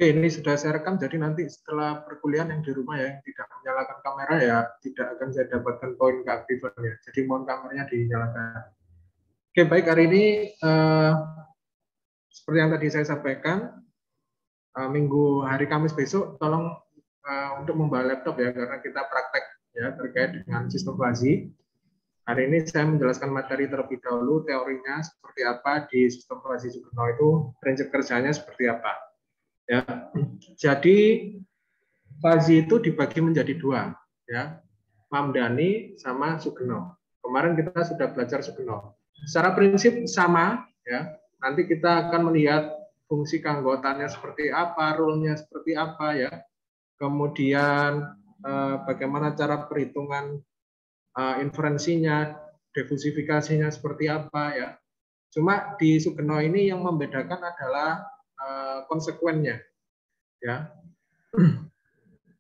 Oke, ini sudah saya rekam, jadi nanti setelah perkuliahan yang di rumah ya, yang tidak menyalakan kamera ya, tidak akan saya dapatkan poin keaktifannya. Jadi mohon kameranya dinyalakan. Oke, baik, hari ini seperti yang tadi saya sampaikan, minggu hari Kamis besok, tolong untuk membawa laptop ya, karena kita praktek ya terkait dengan sistem fuzzy. Hari ini saya menjelaskan materi terlebih dahulu, teorinya seperti apa di sistem fuzzy Sugeno itu, prinsip kerjanya seperti apa. Ya, jadi fuzzy itu dibagi menjadi dua, ya, Mamdani sama Sugeno. Kemarin kita sudah belajar Sugeno. Secara prinsip sama, ya. Nanti kita akan melihat fungsi keanggotaannya seperti apa, rule-nya seperti apa, ya. Kemudian bagaimana cara perhitungan inferensinya, diversifikasinya seperti apa, ya. Cuma di Sugeno ini yang membedakan adalah konsekuennya, ya.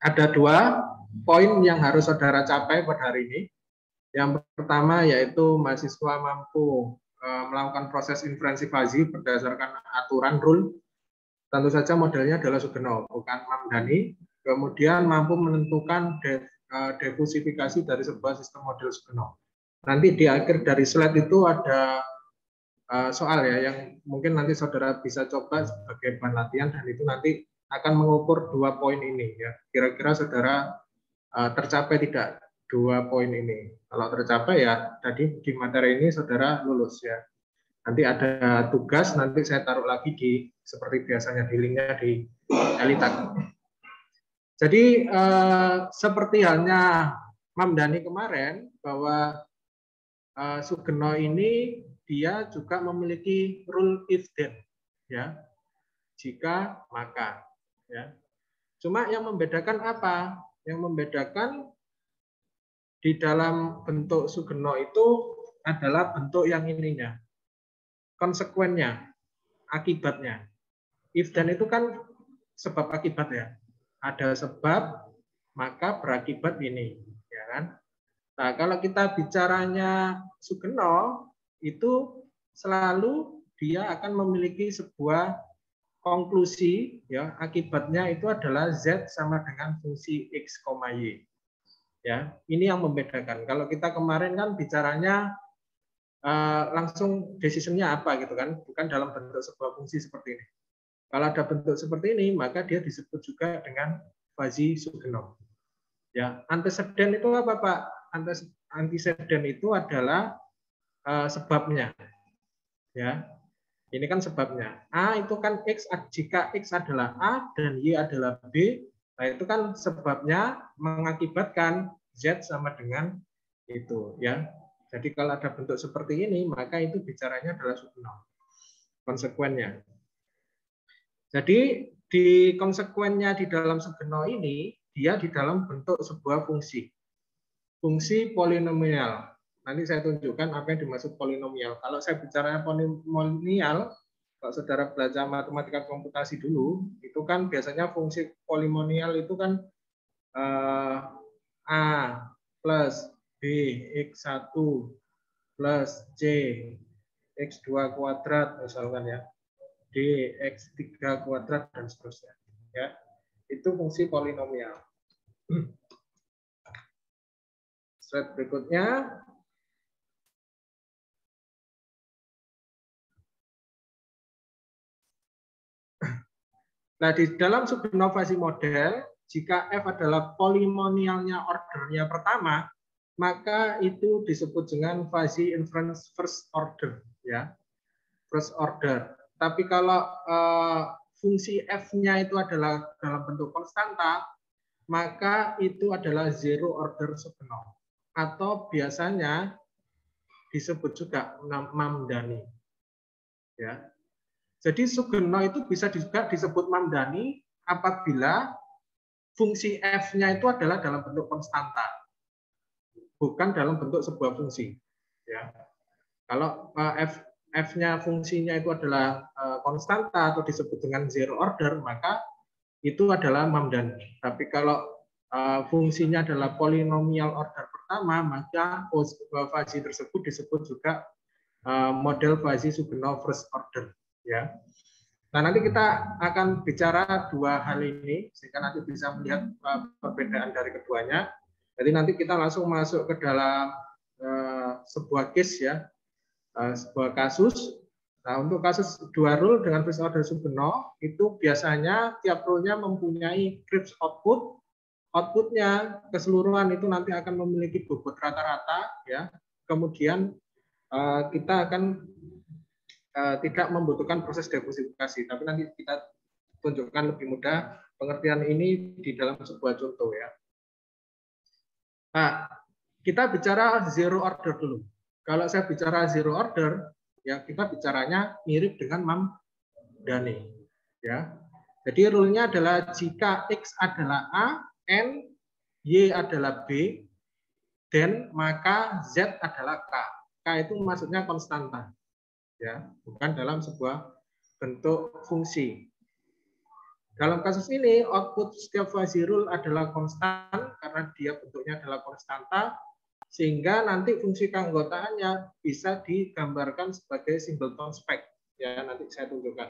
Ada dua poin yang harus saudara capai pada hari ini. Yang pertama yaitu mahasiswa mampu melakukan proses inferensi fuzzy berdasarkan aturan rule. Tentu saja modelnya adalah Sugeno, bukan Mamdani. Kemudian mampu menentukan diversifikasi dari sebuah sistem model Sugeno. Nanti di akhir dari slide itu ada soal ya yang mungkin nanti saudara bisa coba sebagai bahan latihan, dan itu nanti akan mengukur dua poin ini ya. Kira-kira saudara tercapai tidak dua poin ini. Kalau tercapai ya tadi di materi ini saudara lulus ya. Nanti ada tugas, nanti saya taruh lagi di seperti biasanya di linknya di Elitak. Jadi seperti halnya Mamdani kemarin bahwa Sugeno ini dia juga memiliki rule if then, ya, jika maka, ya. Cuma yang membedakan apa? Yang membedakan di dalam bentuk Sugeno itu adalah bentuk yang ininya, konsekuennya, akibatnya. If then itu kan sebab akibat ya. Ada sebab maka berakibat ini, ya kan? Nah, kalau kita bicaranya Sugeno itu selalu dia akan memiliki sebuah konklusi ya, akibatnya itu adalah Z sama dengan fungsi X, Y. Ya, ini yang membedakan. Kalau kita kemarin kan bicaranya langsung decision-nya apa gitu kan, bukan dalam bentuk sebuah fungsi seperti ini. Kalau ada bentuk seperti ini, maka dia disebut juga dengan fuzzy Sugeno. Ya, antecedent itu apa, Pak? Antecedent itu adalah sebabnya. Ya. Ini kan sebabnya. A itu kan X, jika X adalah A dan Y adalah B, nah itu kan sebabnya mengakibatkan Z sama dengan itu, ya. Jadi kalau ada bentuk seperti ini, maka itu bicaranya adalah Sugeno. Konsekuennya. Jadi di konsekuennya di dalam Sugeno ini, dia di dalam bentuk sebuah fungsi. Fungsi polinomial. Nanti saya tunjukkan apa yang dimaksud polinomial. Kalau saya bicara polinomial, kalau saudara belajar matematika komputasi dulu, itu kan biasanya fungsi polinomial itu kan A plus B X1 plus C X2 kuadrat misalkan ya, D X3 kuadrat dan seterusnya. Ya, itu fungsi polinomial. Slide berikutnya. Nah, di dalam Sugeno fuzzy model, jika F adalah polinomialnya ordernya pertama, maka itu disebut dengan fuzzy inference first order, ya, first order. Tapi kalau fungsi F-nya itu adalah dalam bentuk konstanta, maka itu adalah zero order Sugeno, atau biasanya disebut juga Mamdani, ya. Jadi Sugeno itu bisa juga disebut Mamdani apabila fungsi F-nya itu adalah dalam bentuk konstanta, bukan dalam bentuk sebuah fungsi. Ya. Kalau F-nya fungsinya itu adalah konstanta atau disebut dengan zero order, maka itu adalah Mamdani. Tapi kalau fungsinya adalah polinomial order pertama, maka fuzzy tersebut disebut juga model fuzzy Sugeno first order. Ya. Nah, nanti kita akan bicara dua hal ini, sehingga nanti bisa melihat perbedaan dari keduanya. Jadi nanti kita langsung masuk ke dalam sebuah case ya, sebuah kasus. Nah, untuk kasus dua rule dengan first order Sugeno, itu biasanya tiap rule-nya mempunyai Cripps output. Outputnya keseluruhan itu nanti akan memiliki bobot rata-rata ya. Kemudian kita akan tidak membutuhkan proses diversifikasi, tapi nanti kita tunjukkan lebih mudah pengertian ini di dalam sebuah contoh ya. Nah, kita bicara zero order dulu. Kalau saya bicara zero order, ya kita bicaranya mirip dengan Mam Dani. Ya. Jadi rule-nya adalah jika X adalah A, N, Y adalah B, dan maka Z adalah K. K itu maksudnya konstanta. Ya, bukan dalam sebuah bentuk fungsi. Dalam kasus ini, output setiap fuzzy rule adalah konstan karena dia bentuknya adalah konstanta, sehingga nanti fungsi keanggotaannya bisa digambarkan sebagai singleton spec. Ya, nanti saya tunjukkan.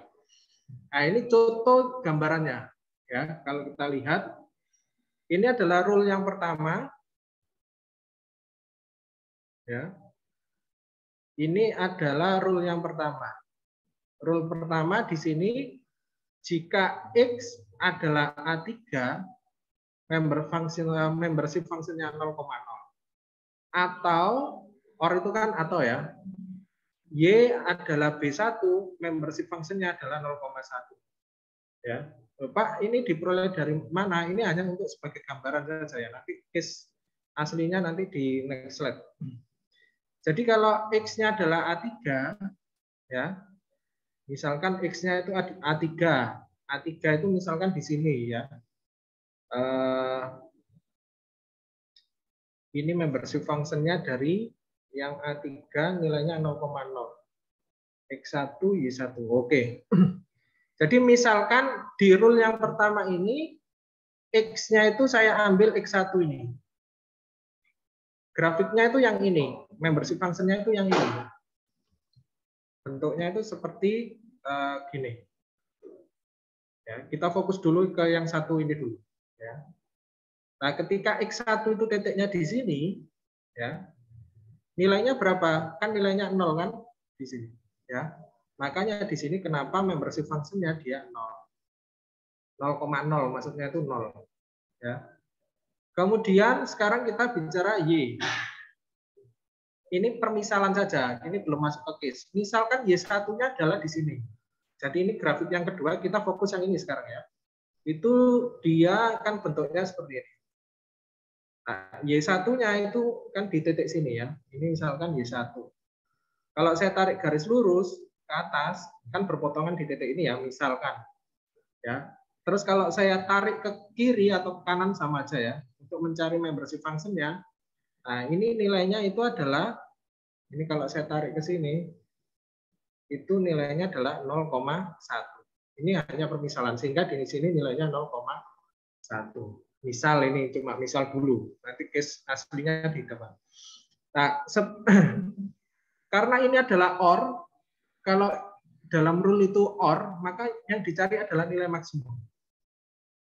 Nah, ini contoh gambarannya. Ya, kalau kita lihat, ini adalah rule yang pertama. Ya. Ini adalah rule yang pertama. Rule pertama di sini, jika X adalah A3, membership fungsinya 0,0. Atau, or itu kan atau ya, Y adalah B1, membership fungsinya adalah 0,1. Ya, Pak, ini diperoleh dari mana? Ini hanya untuk sebagai gambaran saja ya. Nanti case aslinya nanti di next slide. Jadi kalau X-nya adalah A3, ya, misalkan X-nya itu A3. A3 itu misalkan di sini ya. Ini membership function-nya dari yang A3 nilainya 0,0. X1, Y1. Oke. Jadi misalkan di rule yang pertama ini, X-nya itu saya ambil X1 ini. Grafiknya itu yang ini. Membership function-nya itu yang ini. Bentuknya itu seperti gini. Ya, kita fokus dulu ke yang satu ini dulu. Ya. Nah, ketika X1 itu titiknya di sini, ya, nilainya berapa? Kan nilainya 0 kan di sini. Ya. Makanya di sini kenapa membership function-nya dia 0. 0,0 maksudnya itu 0. Ya. Kemudian sekarang kita bicara Y. Ini permisalan saja, ini belum masuk ke case. Misalkan Y1-nya adalah di sini. Jadi ini grafik yang kedua, kita fokus yang ini sekarang ya. Itu dia kan bentuknya seperti ini. Nah, Y1-nya itu kan di titik sini ya. Ini misalkan Y1. Kalau saya tarik garis lurus ke atas, kan berpotongan di titik ini ya, misalkan. Ya. Terus kalau saya tarik ke kiri atau ke kanan sama aja ya, untuk mencari membership function-nya. Nah, ini nilainya itu adalah, ini kalau saya tarik ke sini, itu nilainya adalah 0,1. Ini hanya permisalan, sehingga di sini nilainya 0,1. Misal ini cuma misal dulu, nanti case aslinya di depan. Nah, karena ini adalah OR, kalau dalam rule itu OR, maka yang dicari adalah nilai maksimum.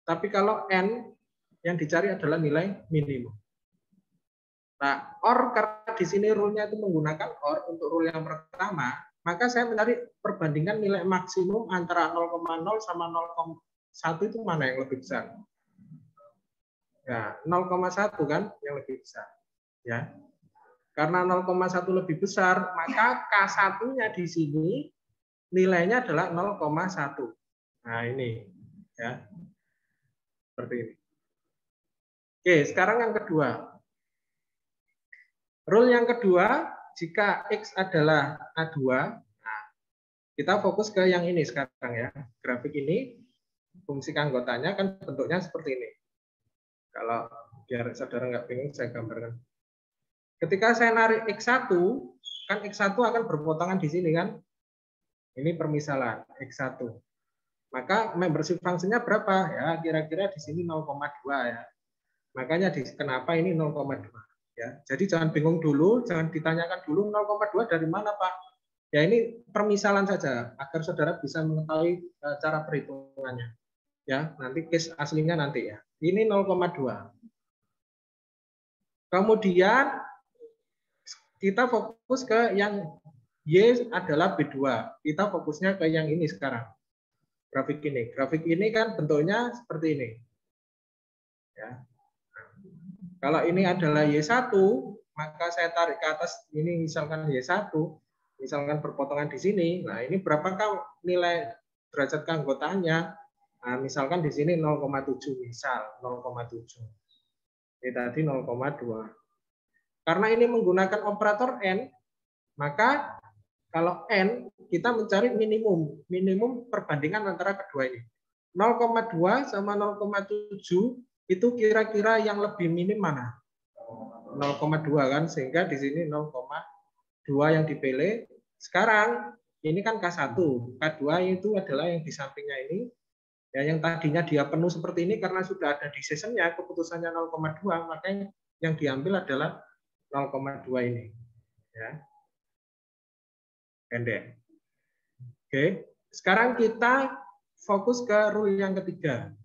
Tapi kalau N, yang dicari adalah nilai minimum. Nah, OR karena di sini rule-nya itu menggunakan OR untuk rule yang pertama, maka saya mencari perbandingan nilai maksimum antara 0,0 sama 0,1 itu mana yang lebih besar. Ya, 0,1 kan yang lebih besar. Ya. Karena 0,1 lebih besar, maka K1-nya di sini nilainya adalah 0,1. Nah, ini ya. Seperti ini. Oke, sekarang yang kedua. Rule yang kedua, jika X adalah A2, nah, kita fokus ke yang ini sekarang ya. Grafik ini, fungsi keanggotanya kan bentuknya seperti ini. Kalau biar saudara nggak bingung, saya gambarkan. Ketika saya narik X1, kan X1 akan berpotongan di sini kan. Ini permisalan X1. Maka membership fungsinya berapa? Ya, kira-kira di sini 0,2 ya. Makanya kenapa ini 0,2 ya. Jadi jangan bingung dulu, jangan ditanyakan dulu 0,2 dari mana, Pak? Ya ini permisalan saja agar saudara bisa mengetahui cara perhitungannya. Ya, nanti case aslinya nanti ya. Ini 0,2. Kemudian kita fokus ke yang Y adalah B2. Kita fokusnya ke yang ini sekarang. Grafik ini. Grafik ini kan bentuknya seperti ini. Ya. Kalau ini adalah Y1, maka saya tarik ke atas ini misalkan Y1, misalkan berpotongan di sini. Nah, ini berapakah nilai derajat keanggotaannya? Nah, misalkan di sini 0,7 misal 0,7. Ini tadi 0,2. Karena ini menggunakan operator N, maka kalau N kita mencari minimum perbandingan antara kedua ini. 0,2 sama 0,7 itu kira-kira yang lebih minim mana? 0,2 kan, sehingga di sini 0,2 yang dipilih. Sekarang ini kan K1, K2 itu adalah yang di sampingnya ini. Ya, yang tadinya dia penuh seperti ini karena sudah ada decision-nya, keputusannya 0,2, maka yang diambil adalah 0,2 ini. Ya. Pendek. Oke, sekarang kita fokus ke rule yang ketiga.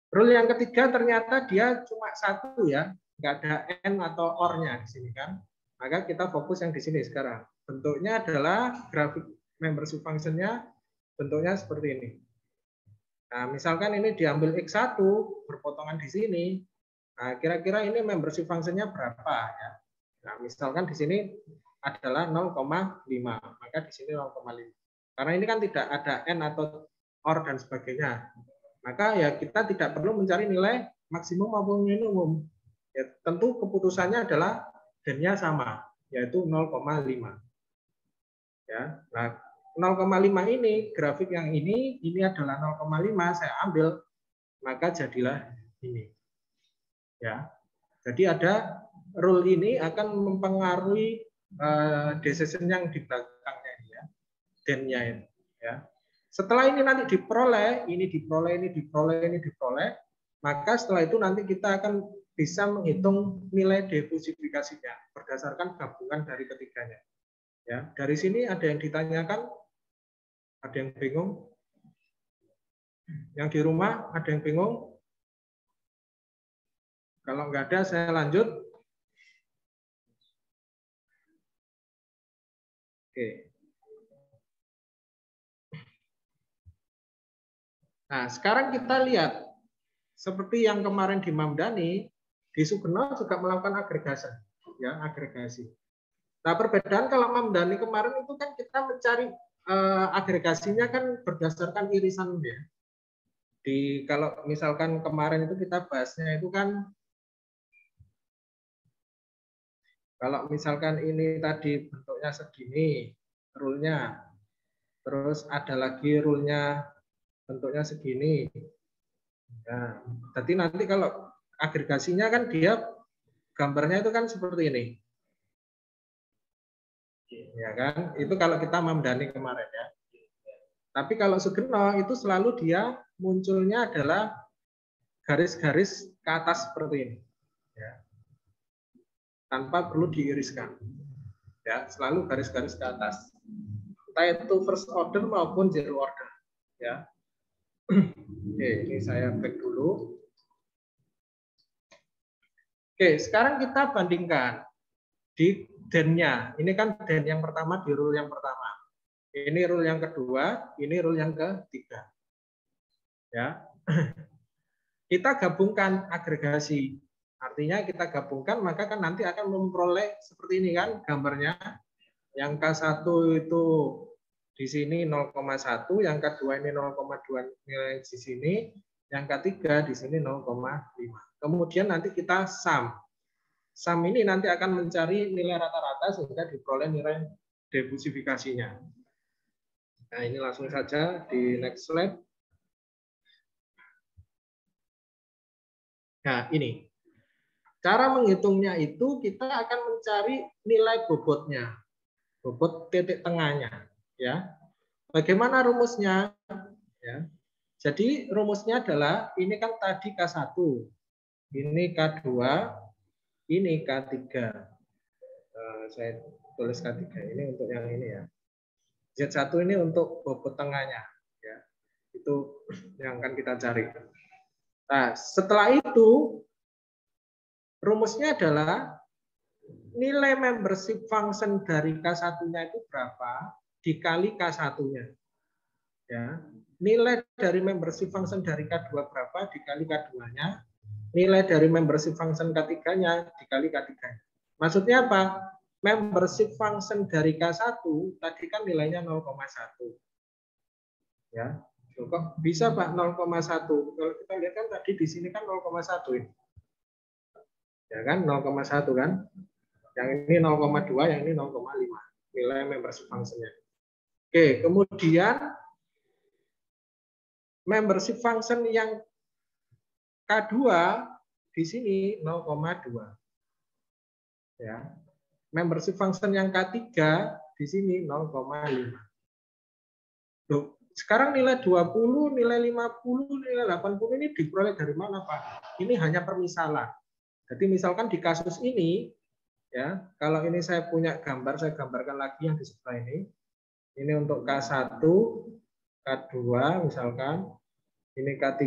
Rule yang ketiga ternyata dia cuma satu ya, nggak ada N atau OR-nya di sini kan. Maka kita fokus yang di sini sekarang. Bentuknya adalah grafik membership function-nya bentuknya seperti ini. Nah, misalkan ini diambil X1 berpotongan di sini. Nah, kira-kira ini membership function-nya berapa ya? Nah, misalkan di sini adalah 0,5, maka di sini 0,5. Karena ini kan tidak ada N atau OR dan sebagainya. Maka ya kita tidak perlu mencari nilai maksimum maupun minimum. Ya, tentu keputusannya adalah dan-nya sama, yaitu 0,5. Ya, nah 0,5 ini grafik yang ini adalah 0,5 saya ambil, maka jadilah ini. Ya, jadi ada rule ini akan mempengaruhi decision yang di belakangnya ini ya, dan-nya ini. Ya. Setelah ini nanti diperoleh, ini diperoleh, maka setelah itu nanti kita akan bisa menghitung nilai defusifikasinya berdasarkan gabungan dari ketiganya. Ya, dari sini ada yang ditanyakan, ada yang bingung, yang di rumah ada yang bingung. Kalau nggak ada, saya lanjut. Oke. Nah, sekarang kita lihat seperti yang kemarin di Mamdani, di Sugeno juga melakukan agregasi, ya agregasi. Nah, perbedaan kalau Mamdani kemarin itu kan kita mencari agregasinya kan berdasarkan irisan ya. Kalau misalkan kemarin itu kita bahasnya itu kan kalau misalkan ini tadi bentuknya segini, rule-nya, terus ada lagi rule-nya bentuknya segini. Nah, jadi nanti kalau agregasinya kan dia gambarnya itu kan seperti ini. Ya kan? Itu kalau kita Mamdani kemarin ya. Tapi kalau Sugeno itu selalu dia munculnya adalah garis-garis ke atas seperti ini. Ya. Tanpa perlu diiriskan. Ya, selalu garis-garis ke atas. Entah itu first order maupun zero order. Ya. Oke, ini saya back dulu. Oke, sekarang kita bandingkan di den-nya. Ini kan den yang pertama di rule yang pertama. Ini rule yang kedua, ini rule yang ketiga. Ya. Kita gabungkan agregasi. Artinya kita gabungkan, maka kan nanti akan memperoleh seperti ini kan gambarnya. Yang K1 itu di sini 0,1, yang kedua ini 0,2 nilai di sini, yang ketiga di sini 0,5. Kemudian nanti kita sum. Sum ini nanti akan mencari nilai rata-rata sehingga diperoleh nilai defusifikasinya. Nah, ini langsung saja di next slide. Nah, ini. Cara menghitungnya itu kita akan mencari nilai bobotnya. Bobot titik tengahnya, ya. Bagaimana rumusnya? Ya. Jadi rumusnya adalah ini kan tadi K1, ini K2, ini K3. Saya tulis K3 ini untuk yang ini ya. Z1 ini untuk bobot tengahnya ya. Itu yang akan kita cari. Nah, setelah itu rumusnya adalah nilai membership function dari K1-nya itu berapa dikali K1-nya. Ya. Nilai dari membership function dari K2 berapa dikali K2-nya. Nilai dari membership function K3-nya dikali K3-nya. Maksudnya apa? Membership function dari K1 tadi kan nilainya 0,1. Ya. Kok bisa Pak 0,1? Kalau kita lihat kan tadi di sini kan 0,1 ini. Ya kan 0,1 kan? Yang ini 0,2, yang ini 0,5 nilai membership function-nya. Oke, kemudian membership function yang K2 di sini 0,2. Ya. Membership function yang K3 di sini 0,5. Loh, sekarang nilai 20, nilai 50, nilai 80 ini diperoleh dari mana, Pak? Ini hanya permisalan. Jadi misalkan di kasus ini ya, kalau ini saya punya gambar, saya gambarkan lagi yang di sebelah ini. Ini untuk K1, K2 misalkan, ini K3.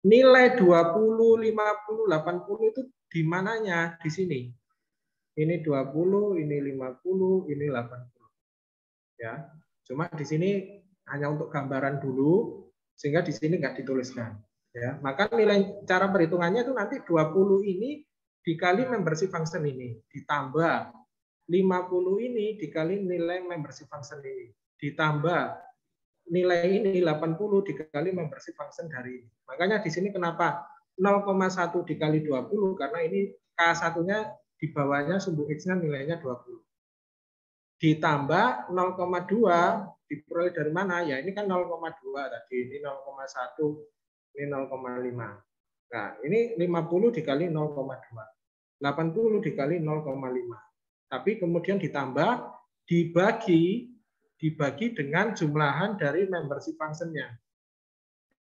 Nilai 20, 50, 80 itu di mananya? Di sini. Ini 20, ini 50, ini 80. Ya. Cuma di sini hanya untuk gambaran dulu, sehingga di sini nggak dituliskan. Ya. Maka nilai cara perhitungannya itu nanti 20 ini dikali membership function ini, ditambah 50 ini dikali nilai membership function ini, ditambah nilai ini 80 dikali membership function dari ini. Makanya di sini kenapa 0,1 dikali 20, karena ini K1-nya di bawahnya sumbu X-nya nilainya 20. Ditambah 0,2 diperoleh dari mana? Ya ini kan 0,2 tadi, ini 0,1, ini 0,5. Nah, ini 50 dikali 0,2. 80 dikali 0,5. Tapi kemudian ditambah, dibagi dengan jumlahan dari membership function-nya.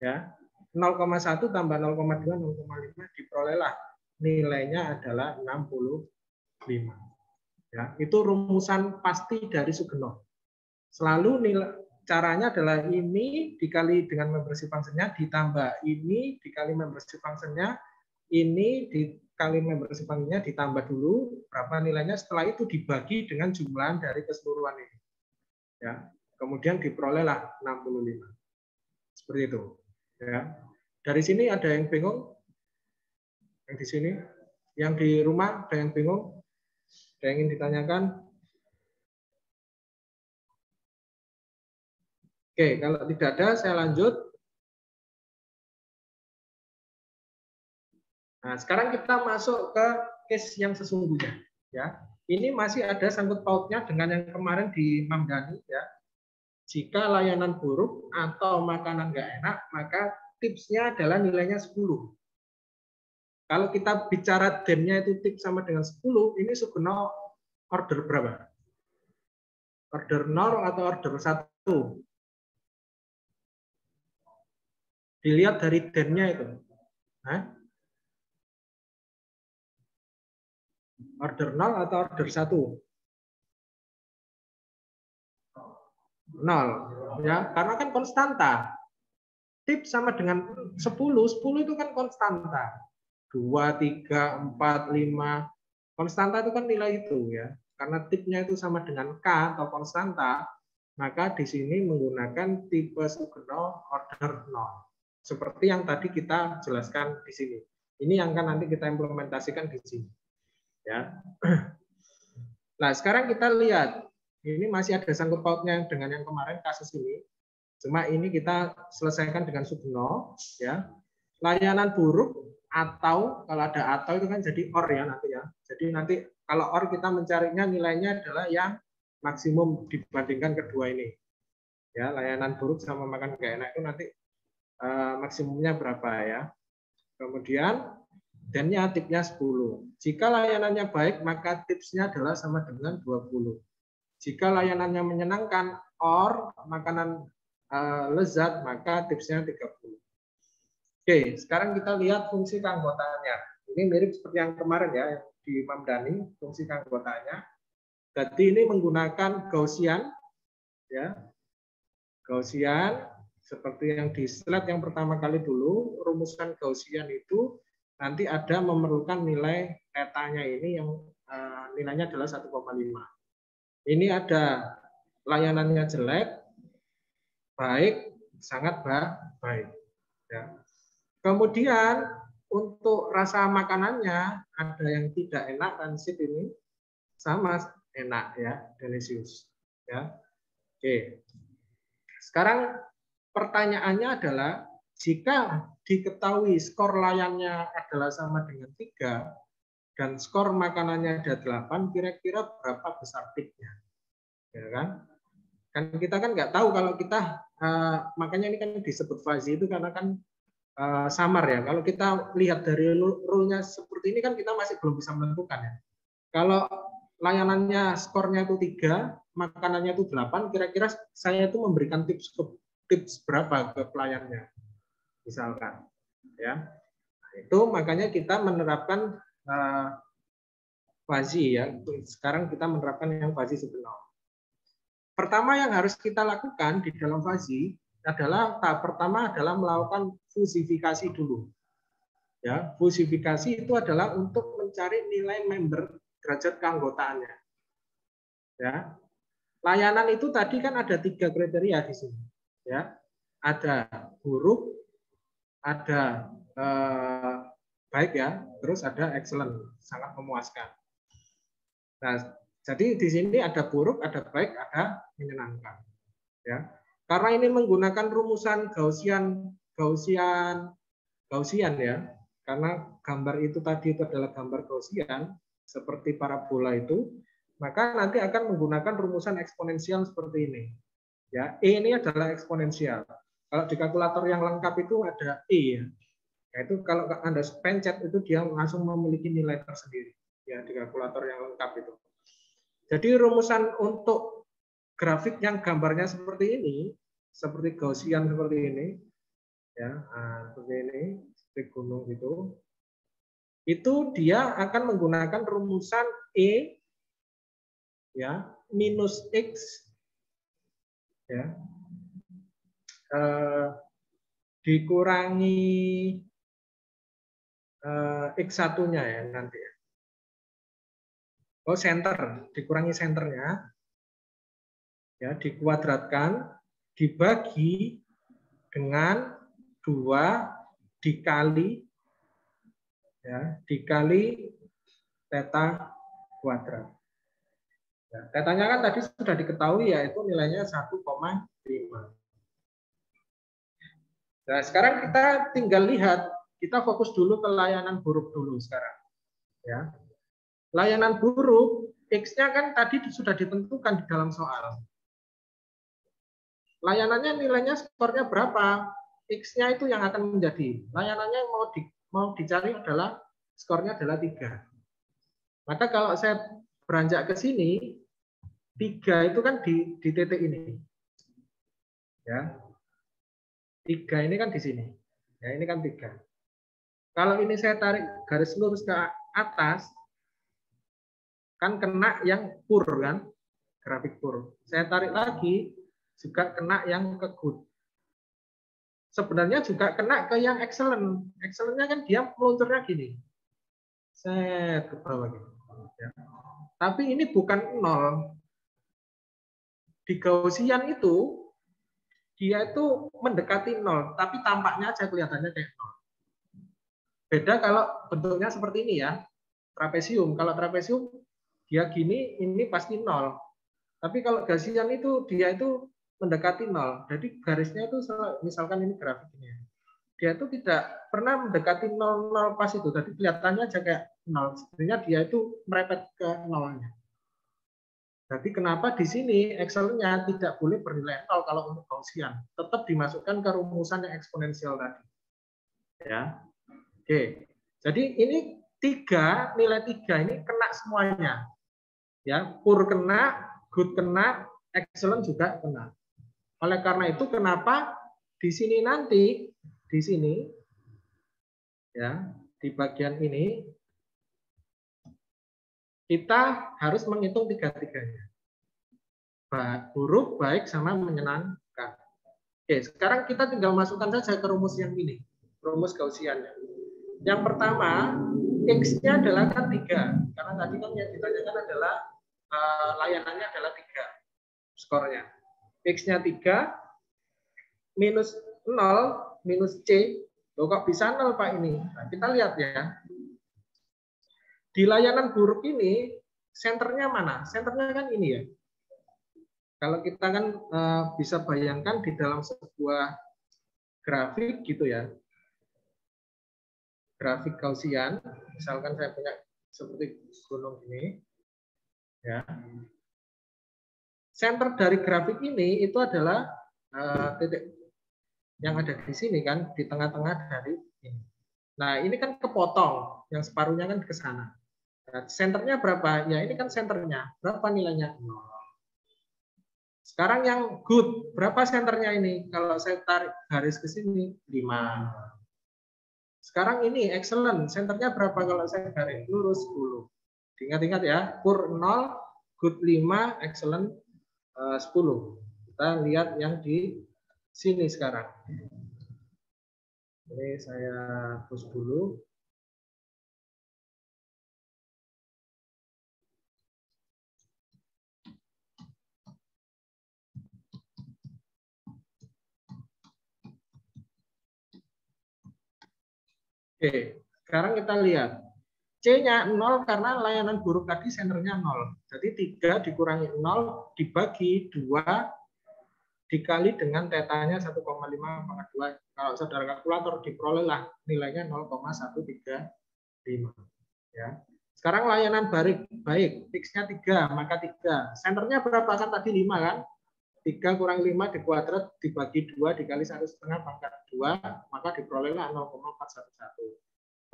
Ya. 0,1 tambah 0,2, 0,5 diperolehlah nilainya adalah 65. Ya, itu rumusan pasti dari Sugeno. Selalu nilai caranya adalah ini dikali dengan membership function-nya ditambah ini dikali membership function-nya, ini dikali membership function-nya ditambah dulu berapa nilainya, setelah itu dibagi dengan jumlahan dari keseluruhan ini. Ya, kemudian diperolehlah 65. Seperti itu. Ya. Dari sini ada yang bingung? Yang di sini? Yang di rumah ada yang bingung? Ada yang ingin ditanyakan? Oke, kalau tidak ada saya lanjut. Nah, sekarang kita masuk ke case yang sesungguhnya. Ya, ini masih ada sangkut pautnya dengan yang kemarin di Mamdani. Ya, jika layanan buruk atau makanan nggak enak, maka tipsnya adalah nilainya 10. Kalau kita bicara DEM-nya itu tips sama dengan 10, ini Sugeno order berapa? Order 0 atau order 1? Dilihat dari DEM-nya itu. Hah? Order 0 atau order 1? 0. Ya, karena kan konstanta. Tips sama dengan 10. 10 itu kan konstanta. 2, 3, 4, 5. Konstanta itu kan nilai itu ya. Karena tipnya itu sama dengan K atau konstanta, maka di sini menggunakan tipe Sugeno order 0. Seperti yang tadi kita jelaskan di sini. Ini yang akan nanti kita implementasikan di sini. Ya. Nah, sekarang kita lihat. Ini masih ada sangkut pautnya dengan yang kemarin kasus ini. Cuma ini kita selesaikan dengan Sugeno. Ya. Layanan buruk atau kalau ada atau itu kan jadi or ya nanti ya. Jadi nanti kalau or kita mencarinya nilainya adalah yang maksimum dibandingkan kedua ini. Ya, layanan buruk sama makan gak enak itu nanti maksimumnya berapa ya. Kemudian dan-nya tipsnya 10. Jika layanannya baik maka tipsnya adalah sama dengan 20. Jika layanannya menyenangkan or makanan lezat maka tipsnya 30. Oke, sekarang kita lihat fungsi keanggotaannya. Ini mirip seperti yang kemarin ya, di Mamdani, fungsi keanggotaannya. Jadi ini menggunakan Gaussian, ya, Gaussian seperti yang di slide yang pertama kali dulu. Rumusan Gaussian itu nanti ada memerlukan nilai tetanya ini yang nilainya adalah 1,5. Ini ada layanannya jelek, baik, sangat baik. Ya. Kemudian untuk rasa makanannya ada yang tidak enak, rancid ini sama enak ya, delicious. Ya, oke. Sekarang pertanyaannya adalah jika diketahui skor layannya adalah sama dengan 3 dan skor makanannya ada 8, kira-kira berapa besar peaknya? Ya kan? Kan kita kan nggak tahu kalau kita makanya ini kan disebut fuzzy itu karena kan samar ya. Kalau kita lihat dari rule-nya seperti ini kan kita masih belum bisa menentukan ya. Kalau layanannya skornya itu 3, makanannya itu 8, kira-kira saya itu memberikan tips berapa ke pelayannya, misalkan, ya. Nah, itu makanya kita menerapkan fuzzy ya. Sekarang kita menerapkan yang fuzzy sebenarnya. Pertama yang harus kita lakukan di dalam fuzzy adalah tahap pertama adalah melakukan fusifikasi dulu. Ya, fusifikasi itu adalah untuk mencari nilai member derajat keanggotaannya. Ya, layanan itu tadi kan ada 3 kriteria di sini. Ya, ada buruk, ada baik ya, terus ada excellent, sangat memuaskan. Nah, jadi di sini ada buruk, ada baik, ada menyenangkan. Ya, karena ini menggunakan rumusan Gaussian ya, karena gambar itu tadi itu adalah gambar Gaussian seperti parabola itu, maka nanti akan menggunakan rumusan eksponensial seperti ini. Ya, E ini adalah eksponensial. Kalau di kalkulator yang lengkap itu ada E ya. Yaitu kalau Anda pencet itu dia langsung memiliki nilai tersendiri ya di kalkulator yang lengkap itu. Jadi rumusan untuk grafik yang gambarnya seperti ini, seperti Gaussian seperti ini, ya, seperti ini, seperti gunung gitu, itu dia akan menggunakan rumusan E, ya, minus X, ya, dikurangi X1-nya ya nanti. Oh, center, dikurangi senternya, ya, dikuadratkan, dibagi dengan 2 dikali, ya, dikali theta kuadrat. Ya, tetanya kan tadi sudah diketahui yaitu nilainya 1,5. Nah, sekarang kita tinggal lihat, kita fokus dulu ke layanan buruk dulu sekarang. Ya. Layanan buruk, X-nya kan tadi sudah ditentukan di dalam soal. Layanannya nilainya skornya berapa? X-nya itu yang akan menjadi. Layanannya mau dicari adalah skornya adalah 3. Maka kalau saya beranjak ke sini, 3 itu kan di titik ini. Ya. 3 ini kan di sini. Ya, ini kan 3. Kalau ini saya tarik garis lurus ke atas, kan kena yang pur kan, grafik pur. Saya tarik lagi, juga kena yang ke good. Sebenarnya juga kena ke yang excellent. Excellent-nya kan dia meluncurnya gini. Set ke bawah gitu. Ya. Tapi ini bukan 0. Di Gaussian itu, dia itu mendekati 0, tapi tampaknya aja kelihatannya kayak 0. Beda kalau bentuknya seperti ini ya, trapesium. Kalau trapesium dia gini, ini pasti 0. Tapi kalau Gaussian itu dia itu mendekati 0. Jadi garisnya itu misalkan ini grafik ini. Dia itu tidak pernah mendekati 0 pas itu. Jadi kelihatannya aja kayak 0. Sebenarnya dia itu merepet ke 0-nya. Jadi kenapa di sini Excel-nya tidak boleh bernilai 0 kalau untuk Gaussian. Tetap dimasukkan ke rumusan yang eksponensial tadi. Ya. Oke. Jadi ini 3, nilai 3 ini kena semuanya. Ya, pur kena, good kena, excellent juga kena. Oleh karena itu kenapa di sini nanti di sini ya, di bagian ini kita harus menghitung tiga-tiganya. Buruk, baik, sama menyenangkan. Oke, sekarang kita tinggal masukkan saja ke rumus yang ini. Rumus Gaussian. Yang pertama, X-nya adalah kan 3. Karena tadi kan yang ditanyakan adalah layanannya adalah 3. Skornya. X-nya 3, minus 0, minus C. Loh, kok bisa 0, Pak, ini? Nah, kita lihat ya. Di layanan buruk ini, senternya mana? Senternya kan ini ya. Kalau kita kan bisa bayangkan di dalam sebuah grafik gitu ya. Grafik Gaussian, misalkan saya punya seperti gunung ini. Ya. Center dari grafik ini itu adalah titik yang ada di sini kan, di tengah-tengah dari ini. Nah, ini kan kepotong, yang separuhnya kan ke sana. Nah, senternya berapa? Ya, ini kan senternya. Berapa nilainya? 0. Sekarang yang good, berapa senternya ini? Kalau saya tarik garis ke sini, 5. Sekarang ini excellent, senternya berapa kalau saya garis lurus 10. Ingat-ingat ya, poor 0, good 5, excellent 10. Kita lihat yang di sini sekarang. Ini saya hapus dulu. Oke, sekarang kita lihat. C-nya 0 karena layanan buruk tadi senternya 0. Jadi 3 dikurangi 0 dibagi 2 dikali dengan tetanya 1,5 pangkat 2. Kalau saudara kalkulator diperolehlah nilainya 0,135. Ya. Sekarang layanan baik, X-nya 3, maka 3. Senternya berapa kan tadi 5 kan? 3 kurang 5 dikuadrat dibagi 2 dikali 1,5 pangkat 2, maka diperolehlah 0,411.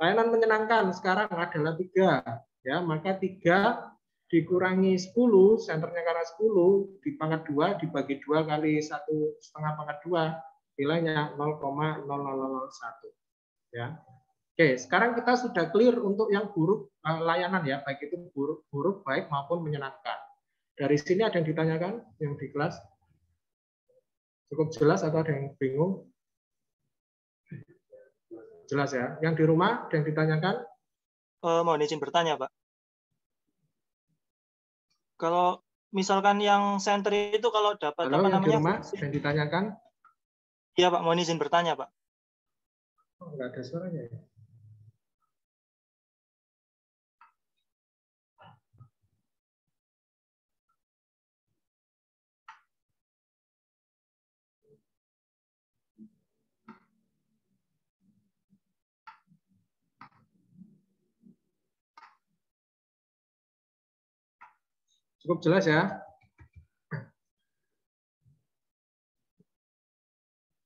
Layanan menyenangkan sekarang adalah 3. Ya, maka 3 dikurangi 10, senternya karena 10, di pangkat 2 dibagi 2 kali 1,5 pangkat 2, nilainya 0,0001. Ya. Oke, sekarang kita sudah clear untuk yang buruk layanan ya, baik itu buruk, baik maupun menyenangkan. Dari sini ada yang ditanyakan yang di kelas? Cukup jelas atau ada yang bingung? Jelas ya. Yang di rumah ada yang ditanyakan? Mohon izin bertanya, Pak. Kalau misalkan yang center itu kalau dapat Halo, apa yang di namanya? rumah ada yang ditanyakan? Iya, Pak. Mohon izin bertanya, Pak. Oh, enggak ada suaranya ya. Cukup jelas ya.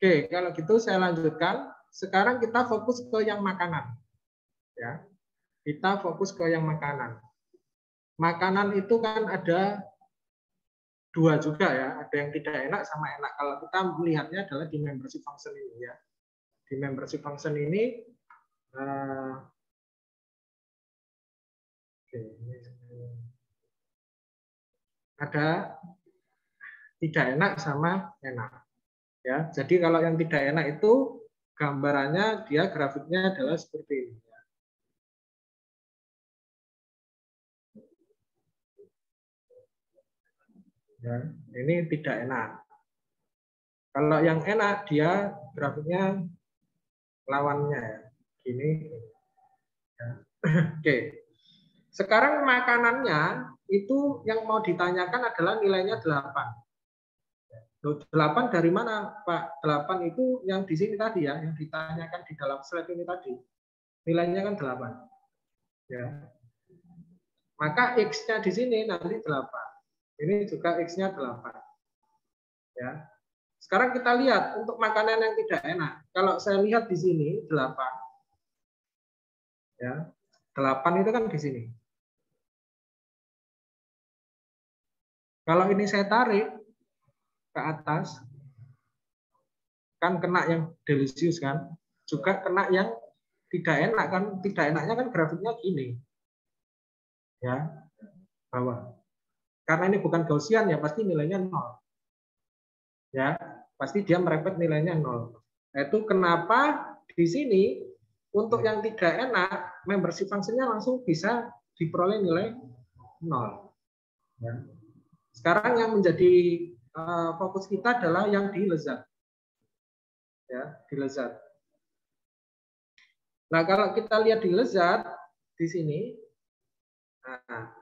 Oke, kalau gitu saya lanjutkan. Sekarang kita fokus ke yang makanan. Ya, kita fokus ke yang makanan. Makanan itu kan ada 2 juga ya. Ada yang tidak enak sama enak. Kalau kita melihatnya adalah di membership function ini ya. Di membership function ini ada tidak enak sama enak. Ya, jadi kalau yang tidak enak itu gambarannya dia grafiknya adalah seperti ini. Ya, ini tidak enak. Kalau yang enak dia grafiknya lawannya ya. Gini. Ya. Oke. Sekarang makanannya itu yang mau ditanyakan adalah nilainya 8. 8 dari mana, Pak? 8 itu yang di sini tadi ya, yang ditanyakan di dalam slide ini tadi. Nilainya kan 8. Ya. Maka X-nya di sini nanti 8. Ini juga X-nya 8. Ya. Sekarang kita lihat untuk makanan yang tidak enak. Kalau saya lihat di sini 8. Ya. 8 itu kan di sini. Kalau ini saya tarik ke atas, kan kena yang delicious kan, juga kena yang tidak enak kan, tidak enaknya kan grafiknya gini. Ya. bawah. Karena ini bukan Gaussian ya pasti nilainya 0. Ya, pasti dia merepet nilainya 0. Nah, itu kenapa di sini untuk yang tidak enak membership function-nya langsung bisa diperoleh nilai 0. Ya. Sekarang yang menjadi fokus kita adalah yang di lezat. Ya, di lezat. Nah, kalau kita lihat di lezat di sini, nah,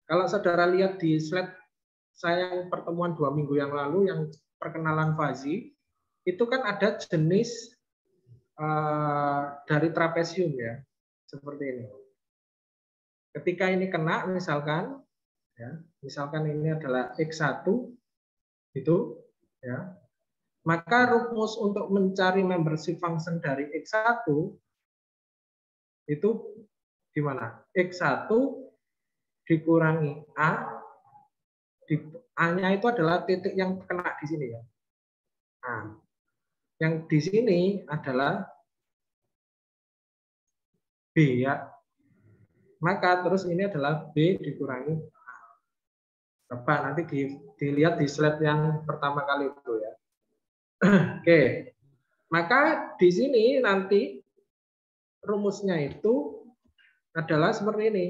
kalau saudara lihat di slide saya yang pertemuan 2 minggu yang lalu yang perkenalan fuzzy, itu kan ada jenis dari trapesium ya, seperti ini. Ketika ini kena, misalkan, ya, misalkan ini adalah X1, itu, ya, maka rumus untuk mencari membership function dari X1 itu gimana? X1 dikurangi A, A-nya itu adalah titik yang kena di sini ya. Nah, yang di sini adalah B ya. Maka terus ini adalah B dikurangi A. Coba nanti dilihat di slide yang pertama kali itu ya. Oke. Maka di sini nanti rumusnya itu adalah seperti ini.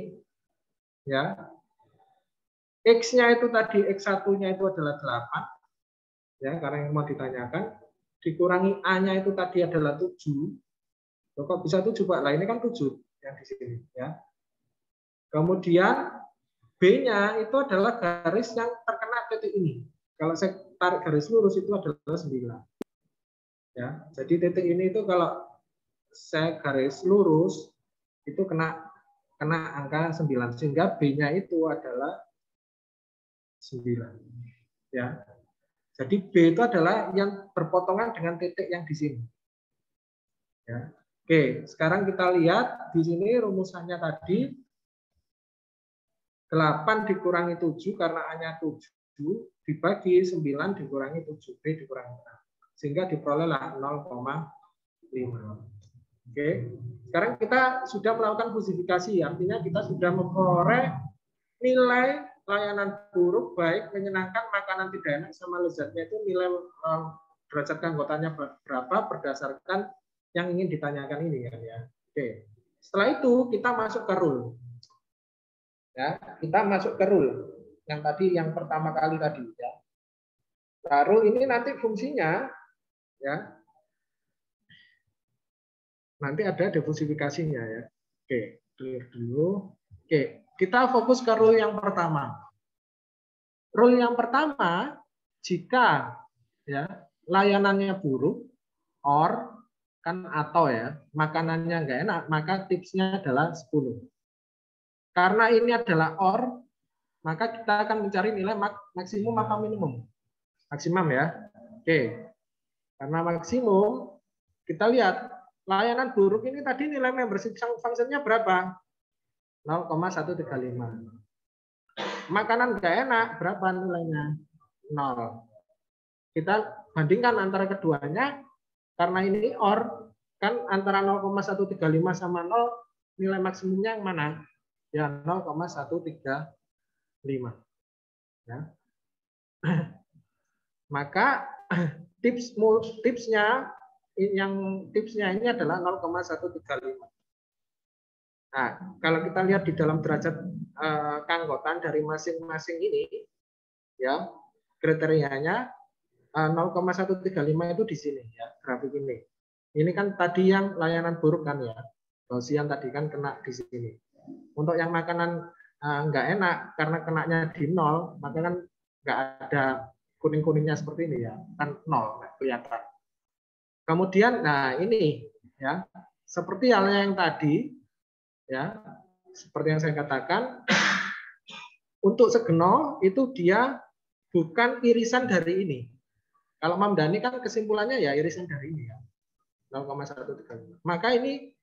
Ya. X-nya itu tadi X1-nya itu adalah 8. Ya, karena yang mau ditanyakan. Dikurangi A-nya itu tadi adalah 7. Loh, kok bisa 7, Pak? Lah ini kan 7 yang di sini, ya. Kemudian B-nya itu adalah garis yang terkena titik ini. Kalau saya tarik garis lurus itu adalah 9. Ya, jadi titik ini itu kalau saya garis lurus itu kena angka 9 sehingga B-nya itu adalah 9. Ya. Jadi B itu adalah yang berpotongan dengan titik yang di sini. Ya. Oke, sekarang kita lihat di sini rumusannya tadi 8 dikurangi 7 karena A-nya 7 dibagi 9 dikurangi 7B dikurangi 6. Sehingga diperolehlah 0,5. Oke. Sekarang kita sudah melakukan fusifikasi, artinya kita sudah memperoleh nilai layanan buruk, baik, menyenangkan, makanan tidak enak, sama lezatnya itu nilai derajat keanggotaannya berapa berdasarkan yang ingin ditanyakan ini kan ya. Oke. Setelah itu kita masuk ke rule. Ya, kita masuk ke rule yang tadi yang pertama kali tadi ya. Nah, rule ini nanti fungsinya ya. Nanti ada defusifikasinya ya. Oke, clear dulu. Oke, kita fokus ke rule yang pertama. Rule yang pertama, jika ya layanannya buruk or kan atau ya makanannya nggak enak, maka tipsnya adalah 10. Karena ini adalah or, maka kita akan mencari nilai maksimum apa minimum. Maksimum ya. Oke. Karena maksimum, kita lihat layanan buruk ini tadi nilai membership function-nya berapa? 0,135. Makanan nggak enak, berapa nilainya? 0. Kita bandingkan antara keduanya, karena ini or, kan antara 0,135 sama 0, nilai maksimumnya yang mana? Ya 0,135. Ya. Maka tipsnya ini adalah 0,135. Nah, kalau kita lihat di dalam derajat keanggotaan dari masing-masing ini, ya kriterianya 0,135 itu di sini ya grafik ini. Ini kan tadi yang layanan buruk kan ya, Gaussian tadi kan kena di sini. Untuk yang makanan nggak enak karena kenanya di 0, maka kan nggak ada kuning-kuningnya seperti ini ya, kan 0 kelihatan. Kemudian, nah ini ya, seperti halnya yang tadi, ya, seperti yang saya katakan, untuk Segeno itu dia bukan irisan dari ini. Kalau Mamdani kan kesimpulannya ya irisan dari ini ya, 0,135. Maka ini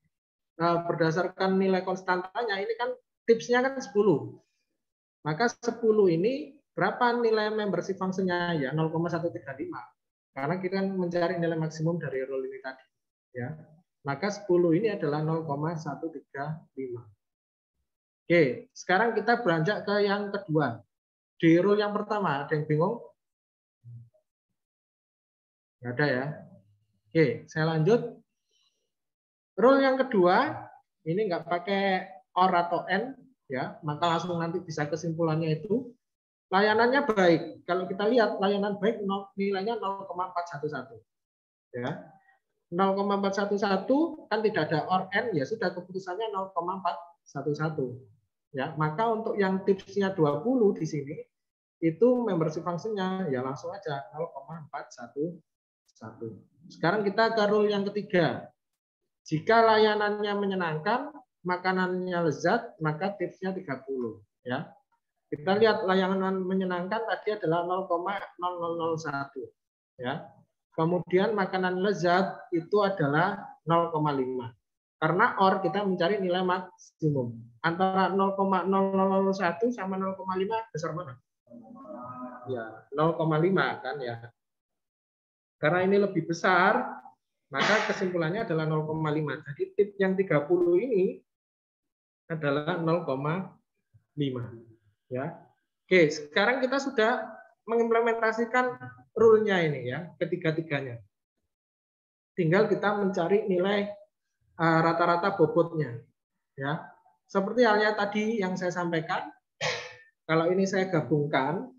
berdasarkan nilai konstantanya ini kan tipsnya kan 10. Maka 10 ini berapa nilai membership function-nya ya 0,135. Karena kita mencari nilai maksimum dari rule ini tadi ya. Maka 10 ini adalah 0,135. Oke, sekarang kita beranjak ke yang kedua. Di rule yang pertama, ada yang bingung? Nggak ada ya? Oke, saya lanjut. Rule yang kedua, ini nggak pakai or atau n, ya, maka langsung nanti bisa kesimpulannya itu layanannya baik. Kalau kita lihat layanan baik nilainya 0,411. Ya. 0,411 kan tidak ada or n, ya sudah keputusannya 0,411. Ya, maka untuk yang tipsnya 20 di sini itu membership function-nya ya langsung aja 0,411. Sekarang kita ke rule yang ketiga. Jika layanannya menyenangkan, makanannya lezat, maka tipsnya 30. Ya. Kita lihat layanan menyenangkan tadi adalah 0,0001. Ya. Kemudian makanan lezat itu adalah 0,5. Karena OR kita mencari nilai maksimum. Antara 0,0001 sama 0,5 besar mana? Ya, 0,5 kan ya. Karena ini lebih besar, maka kesimpulannya adalah 0,5. Jadi tip yang 30 ini adalah 0,5. Ya. Oke, sekarang kita sudah mengimplementasikan rule-nya ini ya, ketiga-tiganya. Tinggal kita mencari nilai rata-rata bobotnya. Ya. Seperti halnya tadi yang saya sampaikan, kalau ini saya gabungkan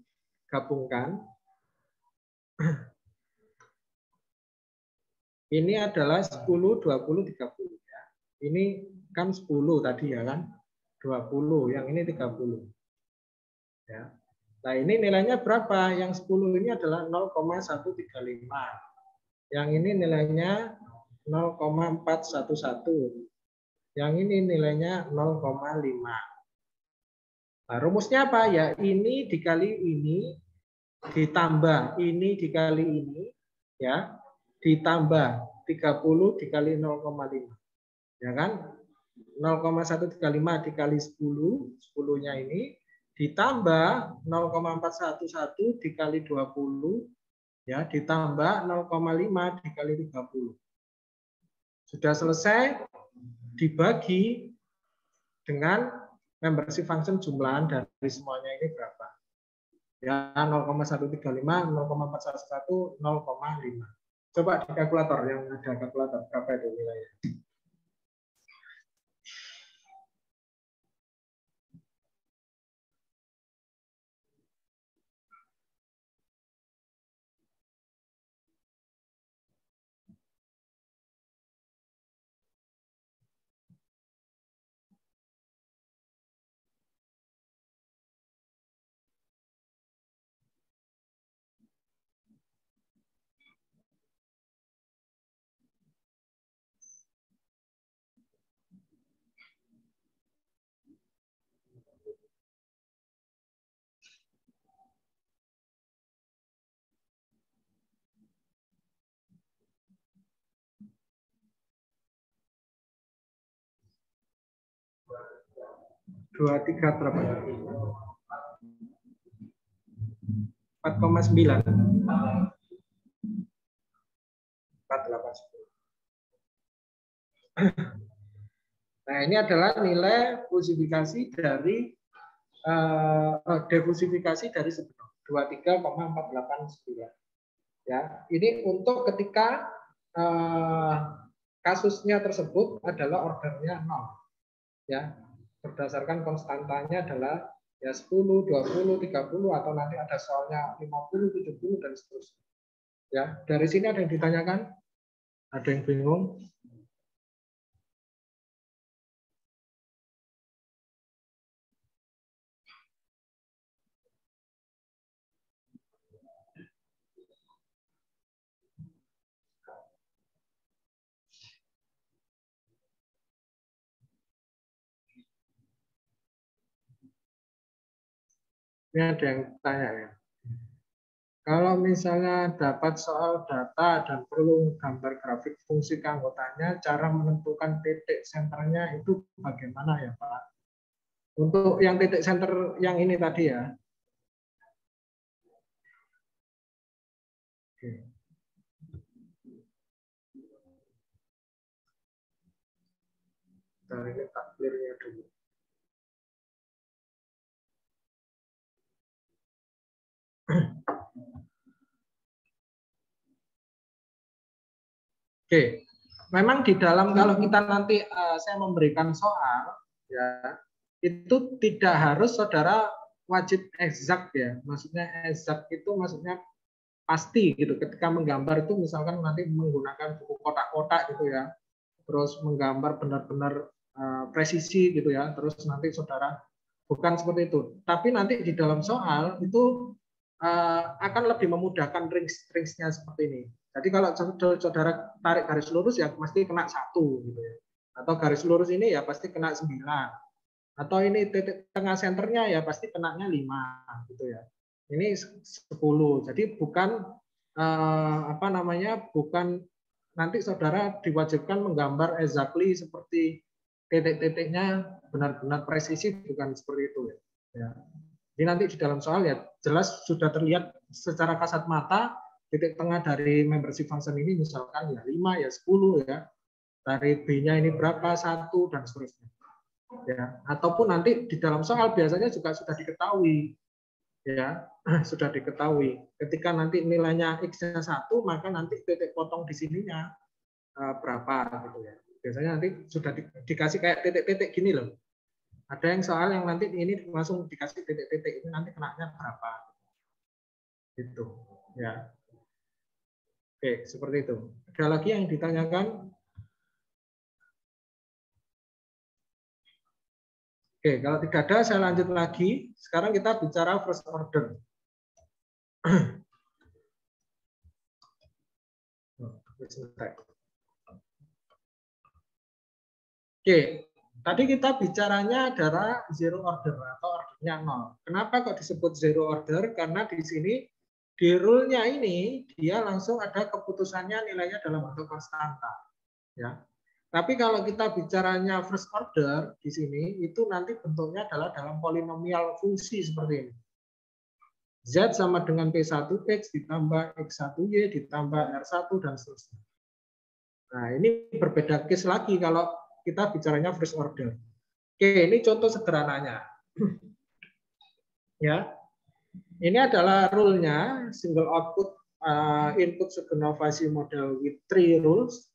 ini adalah 10, 20, 30 ya. Ini kan 10 tadi ya kan. 20, yang ini 30. Ya. Nah, ini nilainya berapa? Yang 10 ini adalah 0,135. Yang ini nilainya 0,411. Yang ini nilainya 0,5. Nah, rumusnya apa? Ya, ini dikali ini ditambah ini dikali ini ya, ditambah 30 dikali 0,5. Ya kan? 0,135 dikali 10, 10-nya ini ditambah 0,411 dikali 20 ya, ditambah 0,5 dikali 30. Sudah selesai, dibagi dengan membership function jumlahan dari semuanya ini berapa? Ya, 0,135, 0,411, 0,5. Coba di kalkulator, yang ada kalkulator berapa itu nilainya? Dua tiga berapa? 4,9. 4,8. Nah, ini adalah nilai fusifikasi dari defusifikasi dari sebenarnya 23,489. Ya, ini untuk ketika kasusnya tersebut adalah ordernya 0. Ya, berdasarkan konstantanya adalah ya 10, 20, 30 atau nanti ada soalnya 50, 70 dan seterusnya. Ya, dari sini ada yang ditanyakan? Ada yang bingung? Ini ada yang tanya ya. Kalau misalnya dapat soal data dan perlu gambar grafik fungsi keanggotanya, cara menentukan titik senternya itu bagaimana ya Pak? Untuk yang titik center yang ini tadi ya. Oke. Dari ini takbirnya dulu. Oke, memang di dalam kalau kita nanti saya memberikan soal, ya itu tidak harus saudara wajib exact ya. Maksudnya exact itu maksudnya pasti gitu. Ketika menggambar itu misalkan nanti menggunakan buku kotak-kotak gitu ya, terus menggambar benar-benar presisi gitu ya. Terus nanti saudara bukan seperti itu. Tapi nanti di dalam soal itu akan lebih memudahkan ringsnya seperti ini. Jadi kalau saudara tarik garis lurus ya pasti kena 1 gitu ya. Atau garis lurus ini ya pasti kena 9. Atau ini titik tengah senternya ya pasti kenanya 5 gitu ya. Ini 10. Jadi bukan apa namanya? Bukan nanti saudara diwajibkan menggambar exactly seperti titik-titiknya benar-benar presisi, bukan seperti itu ya. Jadi nanti di dalam soal ya jelas sudah terlihat secara kasat mata titik tengah dari membership function ini misalkan ya 5 ya 10 ya. Dari B-nya ini berapa, 1 dan seterusnya. Ya, ataupun nanti di dalam soal biasanya juga sudah diketahui. Ya, sudah diketahui. Ketika nanti nilainya X-nya 1, maka nanti titik potong di sininya berapa gitu ya. Biasanya nanti sudah dikasih kayak titik-titik gini loh. Ada yang soal yang nanti ini langsung dikasih titik-titik ini nanti kenanya berapa. Gitu. Ya. Oke, seperti itu. Ada lagi yang ditanyakan? Oke, kalau tidak ada saya lanjut lagi. Sekarang kita bicara first order. Oke, tadi kita bicaranya adalah zero order atau ordernya 0. Kenapa kok disebut zero order? Karena di sini di rule-nya ini dia langsung ada keputusannya nilainya dalam bentuk konstanta. Ya. Tapi kalau kita bicaranya first order di sini itu nanti bentuknya adalah dalam polinomial fungsi seperti ini. Z sama dengan P1X ditambah X1Y ditambah R1 dan seterusnya. Nah, ini berbeda case lagi kalau kita bicaranya first order. Oke, ini contoh sederhananya. Ya, ini adalah rule-nya single output input Sjuganov-Vasey model with 3 rules.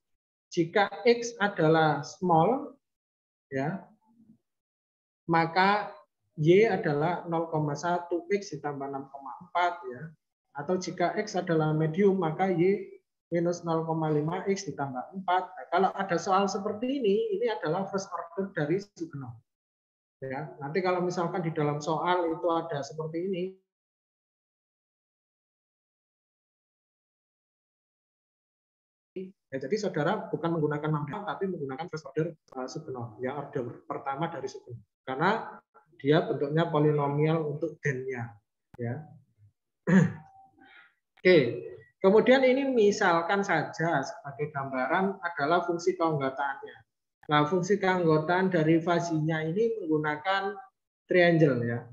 Jika X adalah small, ya, maka Y adalah 0,1 X ditambah 6,4 ya. Atau jika X adalah medium, maka Y minus 0,5 X ditambah 4. Nah, kalau ada soal seperti ini adalah first order dari Sjuganov. Ya, nanti kalau misalkan di dalam soal itu ada seperti ini, ya, jadi saudara bukan menggunakan Mandelbrot tapi menggunakan first order Sjuganov, ya order pertama dari Sjuganov. Karena dia bentuknya polinomial untuk gen-nya. Ya. Oke. Kemudian ini misalkan saja sebagai gambaran adalah fungsi keanggotaannya. Nah, fungsi keanggotaan dari Vasey-nya ini menggunakan triangle ya.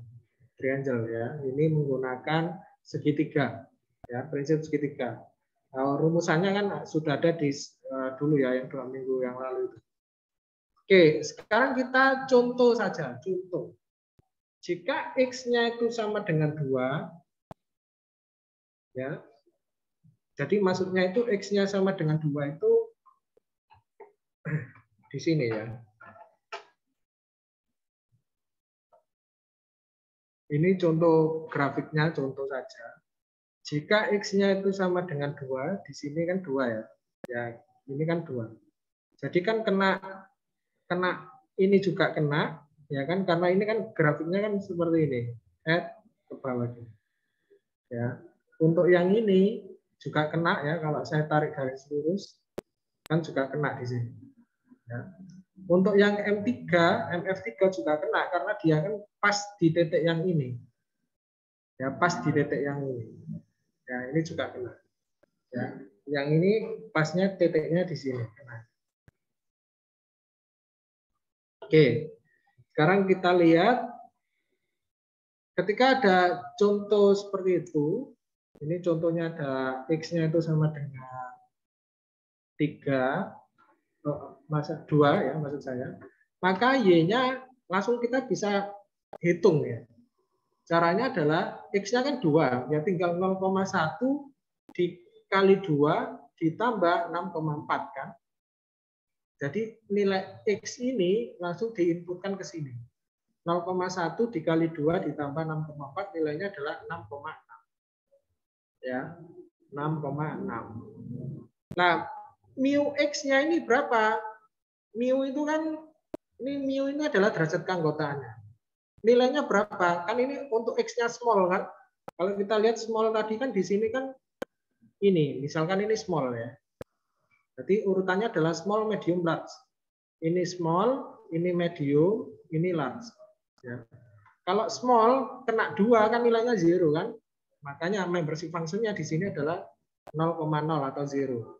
Triangle ya. Ini menggunakan segitiga. Ya, prinsip segitiga. Nah, rumusannya kan sudah ada di dulu ya yang 2 minggu yang lalu itu. Oke, sekarang kita contoh saja, contoh. Jika X-nya itu sama dengan 2 ya. Jadi maksudnya itu X-nya sama dengan 2 itu di sini ya. Ini contoh grafiknya, contoh saja. Jika X-nya itu sama dengan 2, di sini kan 2 ya. Ya, ini kan 2. Jadi kan kena ini juga kena, ya kan? Karena ini kan grafiknya kan seperti ini. Add ke bawah. Ya. Untuk yang ini juga kena ya, kalau saya tarik garis lurus kan juga kena di sini. Ya. Untuk yang M3, MF3 juga kena karena dia kan pas di titik yang ini. Ya, pas di titik yang ini. Ya, ini juga kena. Ya, yang ini pasnya titiknya di sini kena. Oke. Sekarang kita lihat ketika ada contoh seperti itu, ini contohnya ada X-nya itu sama dengan 3, masa 2 ya maksud saya, maka Y-nya langsung kita bisa hitung ya. Caranya adalah X-nya kan 2, ya tinggal 0,1 dikali 2 ditambah 6,4 kan. Jadi nilai X ini langsung diinputkan ke sini. 0,1 dikali 2 ditambah 6,4 nilainya adalah 6,6. Ya, 6,6. Nah, mu X-nya ini berapa? Mu itu kan, mu ini adalah derajat keanggotaannya. Nilainya berapa? Kan ini untuk X-nya small kan. Kalau kita lihat small tadi kan di sini kan ini, misalkan ini small ya. Jadi urutannya adalah small, medium, large. Ini small, ini medium, ini large. Ya. Kalau small kena 2 kan nilainya 0 kan. Makanya membership function-nya di sini adalah 0,0 atau 0.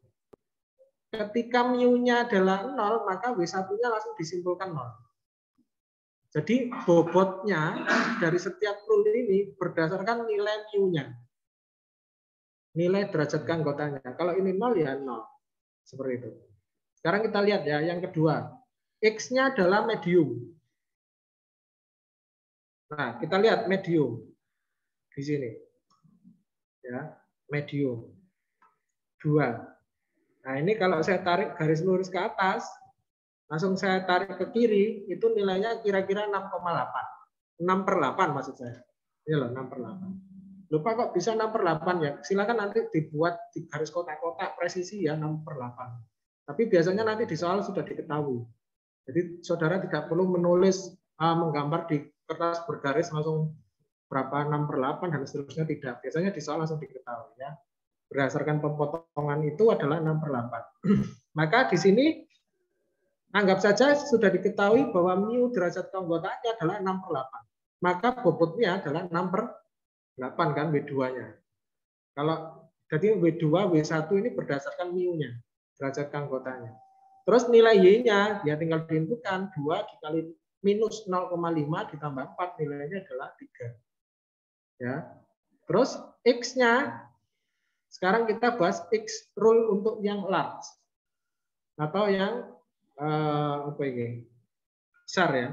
Ketika mu-nya adalah 0, maka W1-nya langsung disimpulkan 0. Jadi bobotnya dari setiap rule ini berdasarkan nilai mu-nya. Nilai derajat keanggotanya. Kalau ini 0 ya 0. Seperti itu. Sekarang kita lihat ya yang kedua. X-nya adalah medium. Nah, kita lihat medium di sini. Ya, medium. 2. Nah, ini kalau saya tarik garis lurus ke atas, langsung saya tarik ke kiri, itu nilainya kira-kira 6,8. 6/8 maksud saya. Ini loh, 6/8. Lupa kok bisa 6/8 ya. Silakan nanti dibuat di garis kotak-kotak presisi ya 6/8. Tapi biasanya nanti di soal sudah diketahui. Jadi saudara tidak perlu menulis, menggambar di kertas bergaris langsung berapa 6/8 dan seterusnya, tidak. Biasanya di soal langsung diketahui ya. Berdasarkan pemotongan itu adalah 6/8. Maka di sini anggap saja sudah diketahui bahwa mu derajat keanggotaannya adalah 6/8. Maka bobotnya adalah 6/8 kan W2-nya. Kalau jadi W2, W1 ini berdasarkan mu-nya, derajat keanggotanya. Terus nilai Y-nya ya tinggal diinputkan 2 dikali minus 0,5 ditambah 4 nilainya adalah 3. Ya. Terus X-nya sekarang kita bahas X rule untuk yang large atau yang apa ini? Besar ya.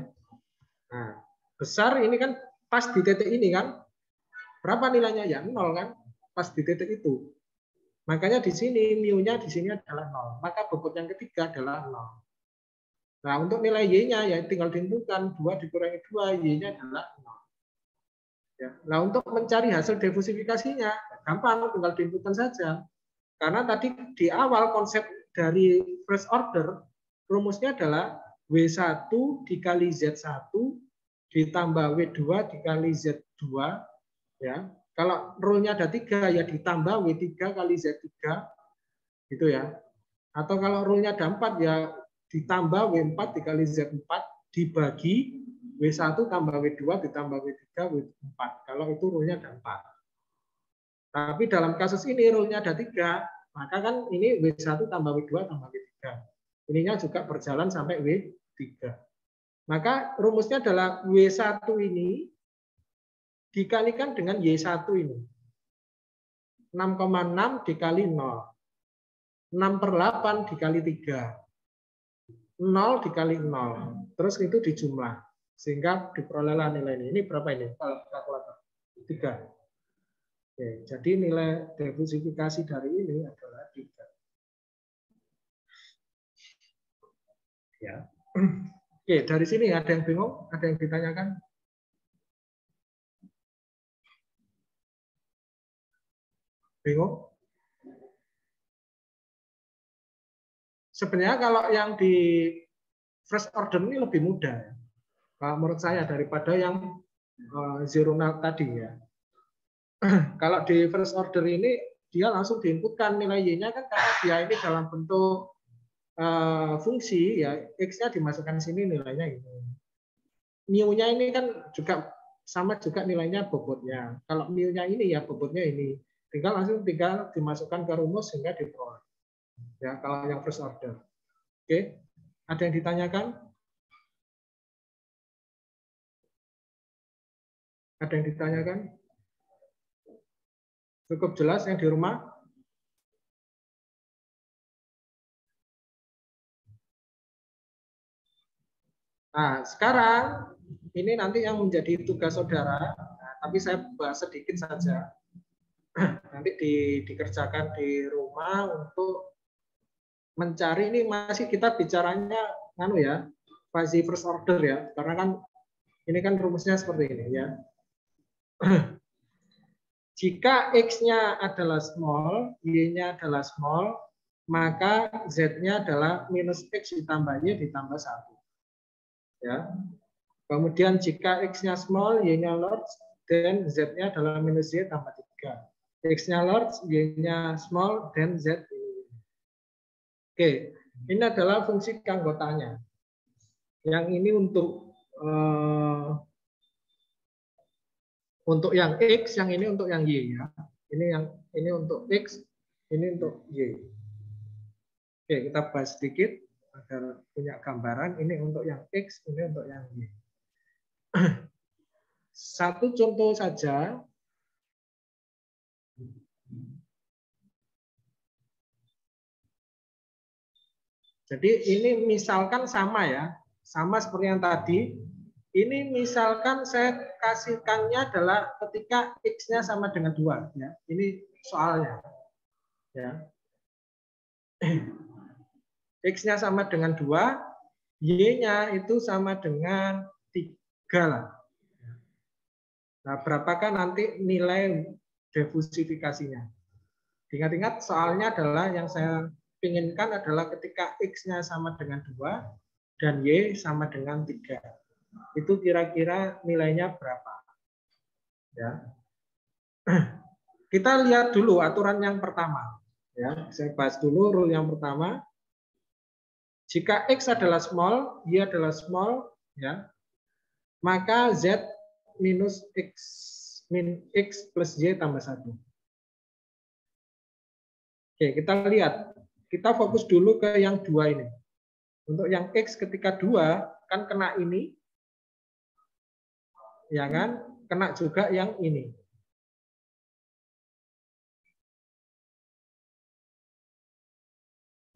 Nah, besar ini kan pas di titik ini kan. Berapa nilainya ya? 0 kan? Pas di titik itu. Makanya di sini mu-nya di sini adalah 0. Maka bobot yang ketiga adalah 0. Nah, untuk nilai Y-nya ya tinggal diinputkan 2 dikurangi 2, Y-nya adalah 0. Ya. Nah, untuk mencari hasil diversifikasinya gampang, tinggal diinputkan saja. Karena tadi di awal konsep dari first order rumusnya adalah W1 dikali Z1 ditambah W2 dikali Z2 ya. Kalau rule-nya ada 3 ya ditambah W3 kali Z3 gitu ya. Atau kalau rule-nya ada 4 ya ditambah W4 dikali Z4 dibagi W1 tambah W2 ditambah W3 W4. Kalau itu rule-nya ada 4. Tapi dalam kasus ini rule-nya ada 3, maka kan ini W1 tambah W2 tambah W3. Ininya juga berjalan sampai W3. Maka rumusnya adalah W1 ini dikalikan dengan Y1 ini. 6,6 dikali 0. 6/8 dikali 3. 0 dikali 0. Terus itu dijumlah. Sehingga diperolehlah nilai ini. Ini berapa ini? Kalkulator. 3. Oke, jadi nilai diversifikasi dari ini adalah 3. Ya. Oke, dari sini ada yang bingung? Ada yang ditanyakan? Bingung? Sebenarnya kalau yang di first order ini lebih mudah, menurut saya, daripada yang zero null tadi ya. Kalau di first order ini dia langsung diinputkan nilai Y-nya kan karena dia ini dalam bentuk fungsi ya, X-nya dimasukkan sini nilainya ini. Mu-nya ini kan juga sama juga nilainya bobotnya. Kalau mu-nya ini ya bobotnya ini. Tinggal dimasukkan ke rumus sehingga diperoleh. Ya, kalau yang first order. Oke, ada yang ditanyakan? Ada yang ditanyakan? Cukup jelas yang di rumah? Nah, sekarang ini nanti yang menjadi tugas saudara. Nah, tapi saya bahas sedikit saja. Nanti dikerjakan di rumah untuk mencari, ini masih kita bicaranya fuzzy first order ya, karena kan ini kan rumusnya seperti ini ya. Jika X-nya adalah small, Y-nya adalah small, maka Z-nya adalah minus X ditambah Y ditambah 1. Ya. Kemudian jika X-nya small, Y-nya large, dan Z-nya adalah minus Y tambah 3. X-nya large, Y-nya small, dan Z. Oke, ini adalah fungsi keanggotanya. Yang ini untuk yang X, yang ini untuk yang Y ya. Ini untuk X, ini untuk Y. Oke, kita bahas sedikit agar punya gambaran. Ini untuk yang X, ini untuk yang Y. Satu contoh saja. Jadi ini misalkan sama ya. Sama seperti yang tadi. Ini misalkan saya kasihkannya adalah ketika X-nya sama dengan 2. Ya. Ini soalnya. Ya. X-nya sama dengan 2, Y-nya itu sama dengan 3 lah. Nah, berapakah nanti nilai diversifikasinya? Ingat-ingat soalnya adalah yang saya inginkan adalah ketika X-nya sama dengan 2 dan Y sama dengan 3. Itu kira-kira nilainya berapa? Ya. Kita lihat dulu aturan yang pertama. Ya, saya bahas dulu rule yang pertama. Jika X adalah small, Y adalah small, ya, maka Z minus X plus Y tambah 1. Oke, kita lihat. Kita fokus dulu ke yang 2 ini. Untuk yang X ketika 2, kan kena ini. Ya kan? Kena juga yang ini.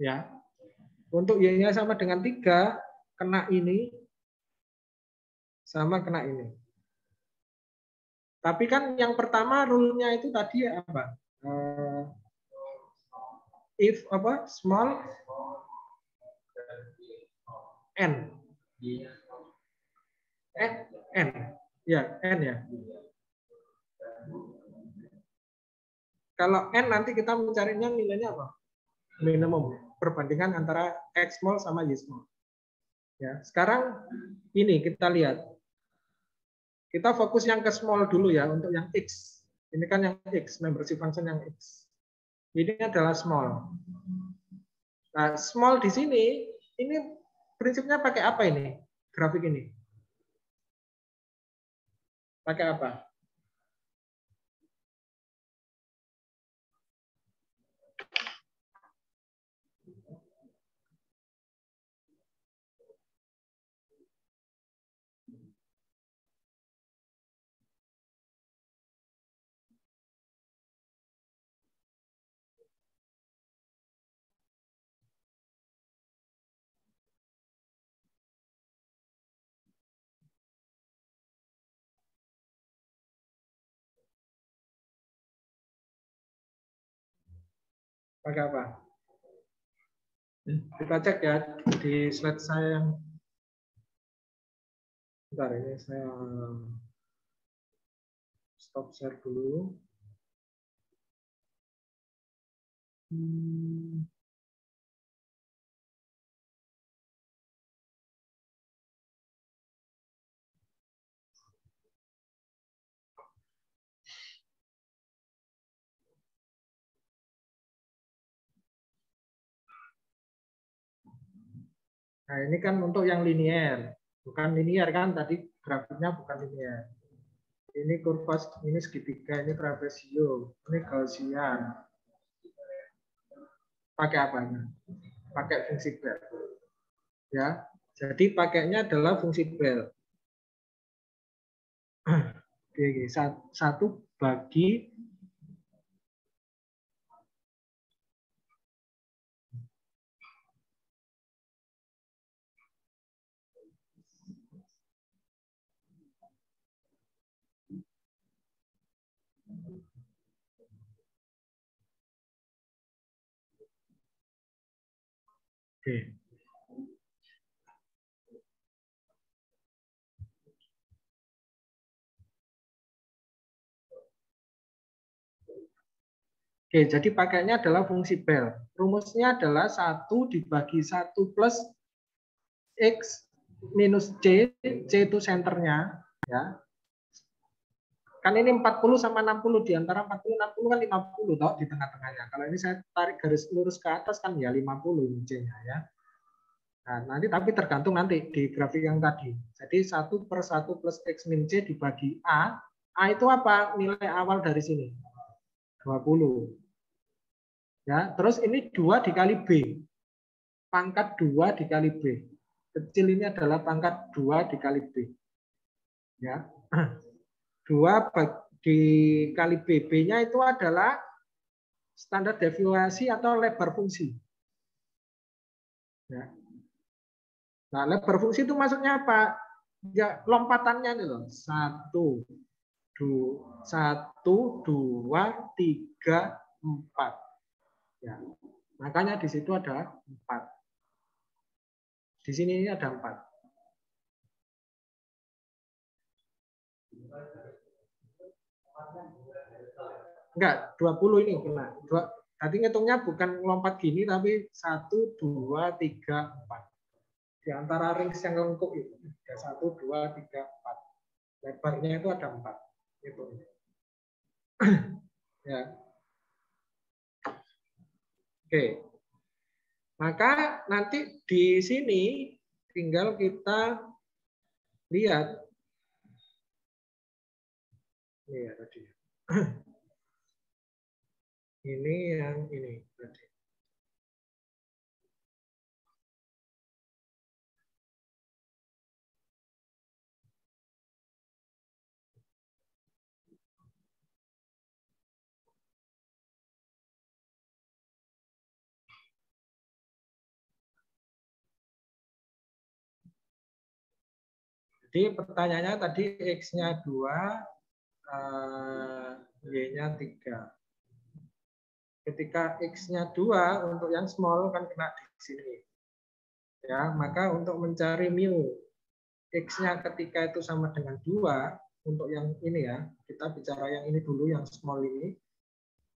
Ya. Untuk Y-nya sama dengan 3, kena ini, sama kena ini. Tapi kan yang pertama rule-nya itu tadi apa? If apa? Small n. N. Ya, n ya. Kalau n nanti kita mencarinya nilainya apa? Minimum. Perbandingan antara X small sama Y small. Ya, sekarang ini kita lihat. Kita fokus yang ke small dulu ya, untuk yang X. Ini kan yang X, membership function yang X. Ini adalah small. Nah, small di sini, ini prinsipnya pakai apa ini? Grafik ini. Pakai apa? Pakai apa? Kita cek ya di slide saya yang bentar, ini saya stop share dulu. Nah, ini kan untuk yang linier. Bukan linier kan, tadi grafiknya bukan linier. Ini kurva, ini segitiga, ini trapezio, ini Gaussian. Pakai apa? Pakai fungsi Bell. Ya, jadi pakainya adalah fungsi Bell. Oke, satu bagi Oke. Oke, jadi pakainya adalah fungsi bel. Rumusnya adalah 1 dibagi 1 plus X minus C, C itu senternya. Ya. Kan ini 40 sama 60, di antara 40 60 kan 50 toh di tengah-tengahnya. Kalau ini saya tarik garis lurus ke atas kan ya 50 ini C-nya ya. Nah, nanti tapi tergantung nanti di grafik yang tadi. Jadi 1 per 1 plus X min C dibagi A. A itu apa? Nilai awal dari sini. 20. Ya, terus ini 2 dikali B. Pangkat 2 dikali B. Kecil ini adalah pangkat 2 dikali B. Ya. 2 dikali B. B-nya itu adalah standar deviasi atau lebar fungsi. Ya. Nah, lebar fungsi itu maksudnya apa? Ya, lompatannya nih loh. 1, 2, 3, 4. Ya. Makanya di situ ada 4. Di sini ini ada 4. Enggak, 20 ini kena. Tadi ngitungnya bukan lompat gini, tapi 1, 2, 3, 4. Di antara rings yang lengkung itu. 1, 2, 3, 4. Lebarnya itu ada 4. Itu. Ya. Oke. Maka nanti di sini tinggal kita lihat. Ini ya tadi. Ini yang ini tadi. Jadi pertanyaannya tadi X-nya 2, Y-nya 3. Ketika X-nya 2 untuk yang small kan kena di sini. Ya, maka untuk mencari mu X-nya ketika itu sama dengan 2, untuk yang ini ya, kita bicara yang ini dulu, yang small ini,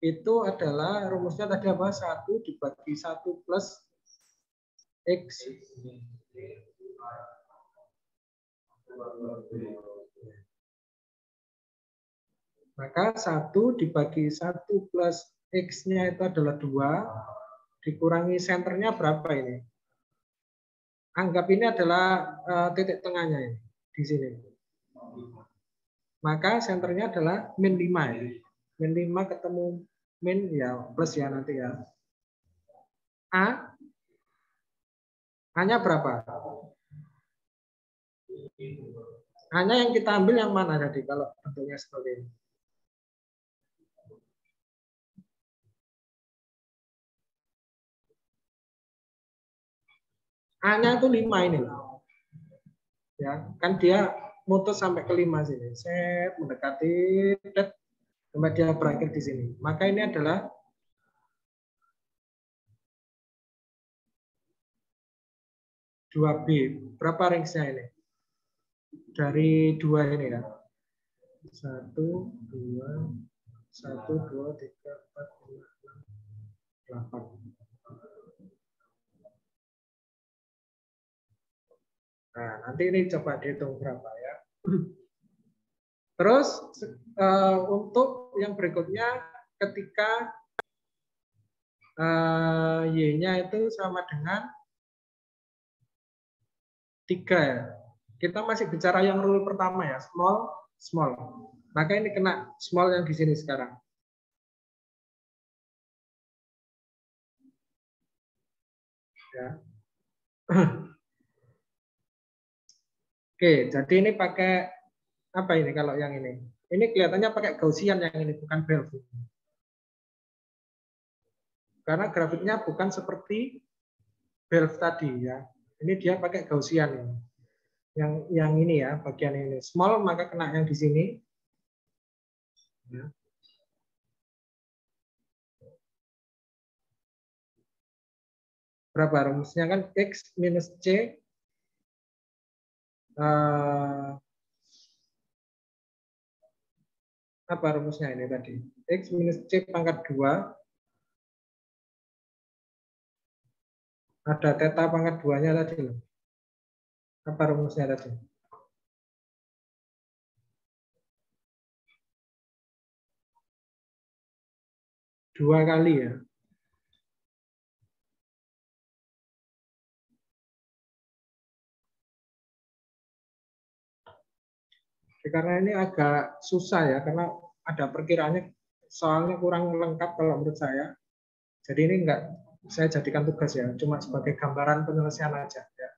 itu adalah rumusnya tadi apa? 1 dibagi 1 plus X. Maka 1 dibagi 1 plus X-nya itu adalah 2, dikurangi senternya berapa ini? Anggap ini adalah titik tengahnya ini, di sini. Maka senternya adalah min 5 ya. Min 5 ketemu min ya plus ya nanti ya. A, A-nya berapa? A-nya yang kita ambil yang mana tadi kalau bentuknya seperti ini? A-nya itu 5 ini loh. Ya, kan dia mutus sampai ke 5 sini. Set mendekati sampai dia berakhir di sini. Maka ini adalah dua B. Berapa ringsnya ini? Dari 2 ini ya. 1, 2, 1, 2, 3, 4, 5, 6, 8. Nah, nanti ini coba dihitung berapa ya. Terus untuk yang berikutnya ketika Y-nya itu sama dengan 3 ya. Kita masih bicara yang rule pertama ya, small, small. Maka ini kena small yang di sini sekarang. Ya. Oke, jadi ini pakai apa ini kalau yang ini? Ini kelihatannya pakai Gaussian yang ini, bukan Bellevue. Karena grafiknya bukan seperti Bellevue tadi ya. Ini dia pakai Gaussian ini. Yang ini ya, bagian ini. Small maka kena yang di sini. Ya. berapa rumusnya kan X minus C apa rumusnya ini tadi? X minus C pangkat 2 ada theta pangkat 2-nya tadi loh. Apa rumusnya tadi? Dua kali ya. Karena ini agak susah ya, karena ada perkiraannya, soalnya kurang lengkap kalau menurut saya. Jadi ini enggak saya jadikan tugas ya, cuma sebagai gambaran penyelesaian aja. Ya.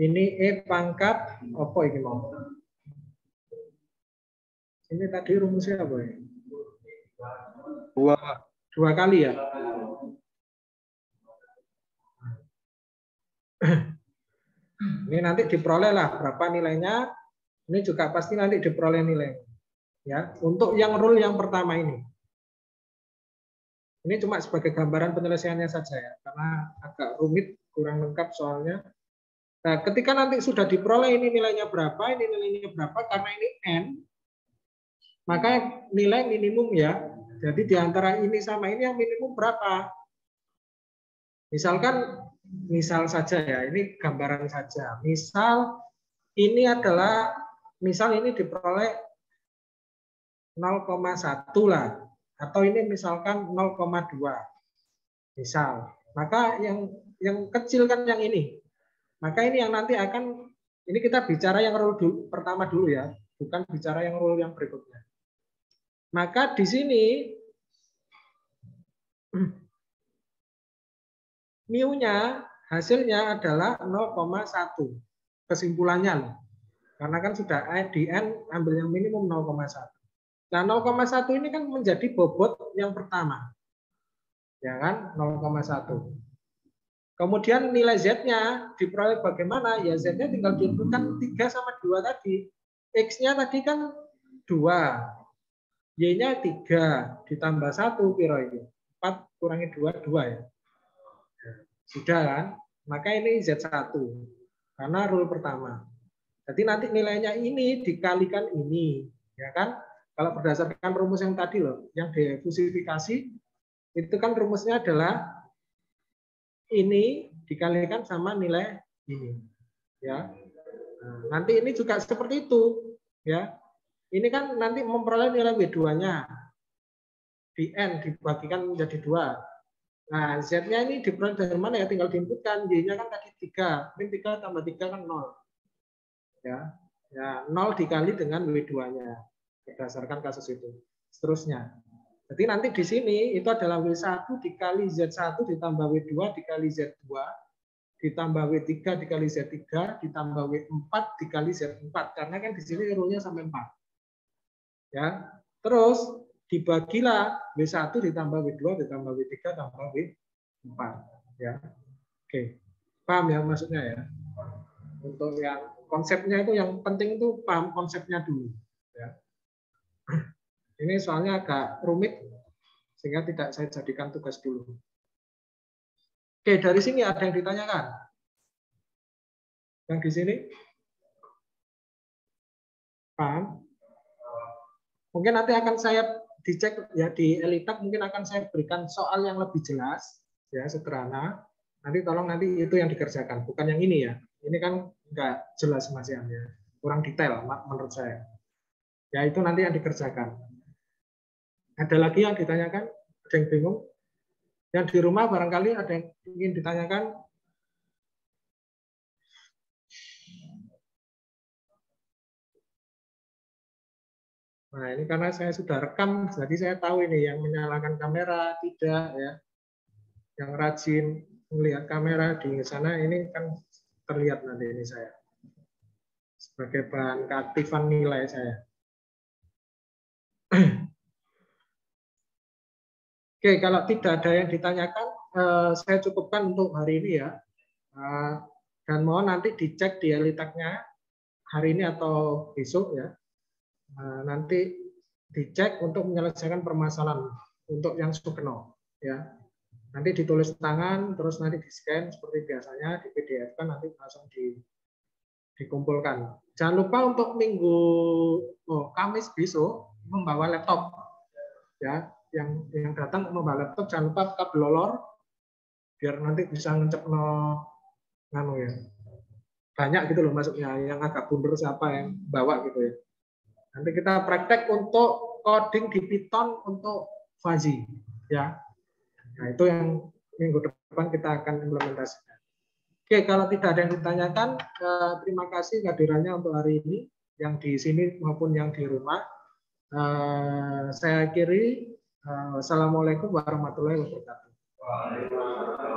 Ini E pangkat, apa ini mau? Ini tadi rumusnya apa ya? Dua kali ya? Ini nanti diperoleh lah berapa nilainya. Ini juga pasti nanti diperoleh nilai. Ya, untuk yang rule yang pertama ini. Ini cuma sebagai gambaran penyelesaiannya saja ya, karena agak rumit, kurang lengkap soalnya. Nah, ketika nanti sudah diperoleh ini nilainya berapa, ini nilainya berapa, karena ini N, maka nilai minimum ya. Jadi di antara ini sama ini yang minimum berapa? Misalkan, misal saja ya, ini gambaran saja. Misal ini adalah, misal ini diperoleh 0,1 lah. Atau ini misalkan 0,2. Misal. Maka yang kecil kan yang ini. Maka ini yang nanti akan, ini kita bicara yang rule dulu, pertama dulu ya, bukan bicara yang rule yang berikutnya. Maka di sini mu-nya hasilnya adalah 0,1. Kesimpulannya, karena kan sudah di N ambil yang minimum 0,1. Nah 0,1 ini kan menjadi bobot yang pertama, ya kan 0,1. Kemudian nilai Z-nya diperoleh bagaimana? Ya Z-nya tinggal diinputkan 3 sama 2 tadi. X-nya tadi kan 2. Y-nya 3 ditambah 1 piro ini? 4 kurangi 2, 2 ya. Sudah kan? Maka ini Z1. Karena rule pertama. Jadi nanti nilainya ini dikalikan ini, ya kan? Kalau berdasarkan rumus yang tadi loh, yang difusifikasi, itu kan rumusnya adalah ini dikalikan sama nilai ini, ya. Nah, nanti ini juga seperti itu, ya. Ini kan nanti memperoleh nilai W2-nya di N dibagikan menjadi 2. Nah, Z-nya ini diperoleh dari mana ya? Tinggal diinputkan. Y-nya kan tadi 3. Ini 3 tambah 3 kan 0. Ya. Ya, 0 dikali dengan W2-nya berdasarkan kasus itu. Seterusnya. Jadi nanti di sini itu adalah W1 dikali Z1 ditambah W2 dikali Z2 ditambah W3 dikali Z3 ditambah W4 dikali Z4. Karena kan di sini rule-nya sampai 4. Ya. Terus dibagilah W1 ditambah W2 ditambah W3 ditambah W4. Ya. Oke. Paham ya maksudnya ya? Untuk yang konsepnya itu yang penting itu paham konsepnya dulu. Ya. Ini soalnya agak rumit sehingga tidak saya jadikan tugas dulu. Oke, dari sini ada yang ditanyakan? Yang di sini? Paham? Mungkin nanti akan saya dicek ya di Elitak, mungkin akan saya berikan soal yang lebih jelas, ya sederhana. Nanti tolong nanti itu yang dikerjakan, bukan yang ini ya. Ini kan nggak jelas Mas ya, kurang detail menurut saya. Ya itu nanti yang dikerjakan. Ada lagi yang ditanyakan? Ada yang bingung? Yang di rumah barangkali ada yang ingin ditanyakan? Nah ini karena saya sudah rekam, jadi saya tahu ini yang menyalakan kamera tidak ya, yang rajin melihat kamera di sana ini kan terlihat nanti ini saya sebagai bahan keaktifan nilai saya. Oke, kalau tidak ada yang ditanyakan, saya cukupkan untuk hari ini ya. Dan mohon nanti dicek di Elitaknya hari ini atau besok ya. Nanti dicek untuk menyelesaikan permasalahan untuk yang Sugeno ya. Nanti ditulis tangan, terus nanti di-scan seperti biasanya, di PDF kan nanti langsung dikumpulkan. Jangan lupa untuk Kamis besok membawa laptop. Ya, yang datang membawa laptop jangan lupa kabel lolor biar nanti bisa ngecepno ya. Banyak gitu loh masuknya, yang agak bundar siapa yang bawa gitu ya. Nanti kita praktek untuk coding di Python untuk fuzzy ya. Nah, itu yang minggu depan kita akan implementasikan. Oke, kalau tidak ada yang ditanyakan, terima kasih kehadirannya untuk hari ini, yang di sini maupun yang di rumah. Saya akhiri. Assalamualaikum warahmatullahi wabarakatuh.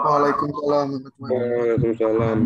Waalaikumsalam warahmatullahi wabarakatuh. Waalaikumsalam.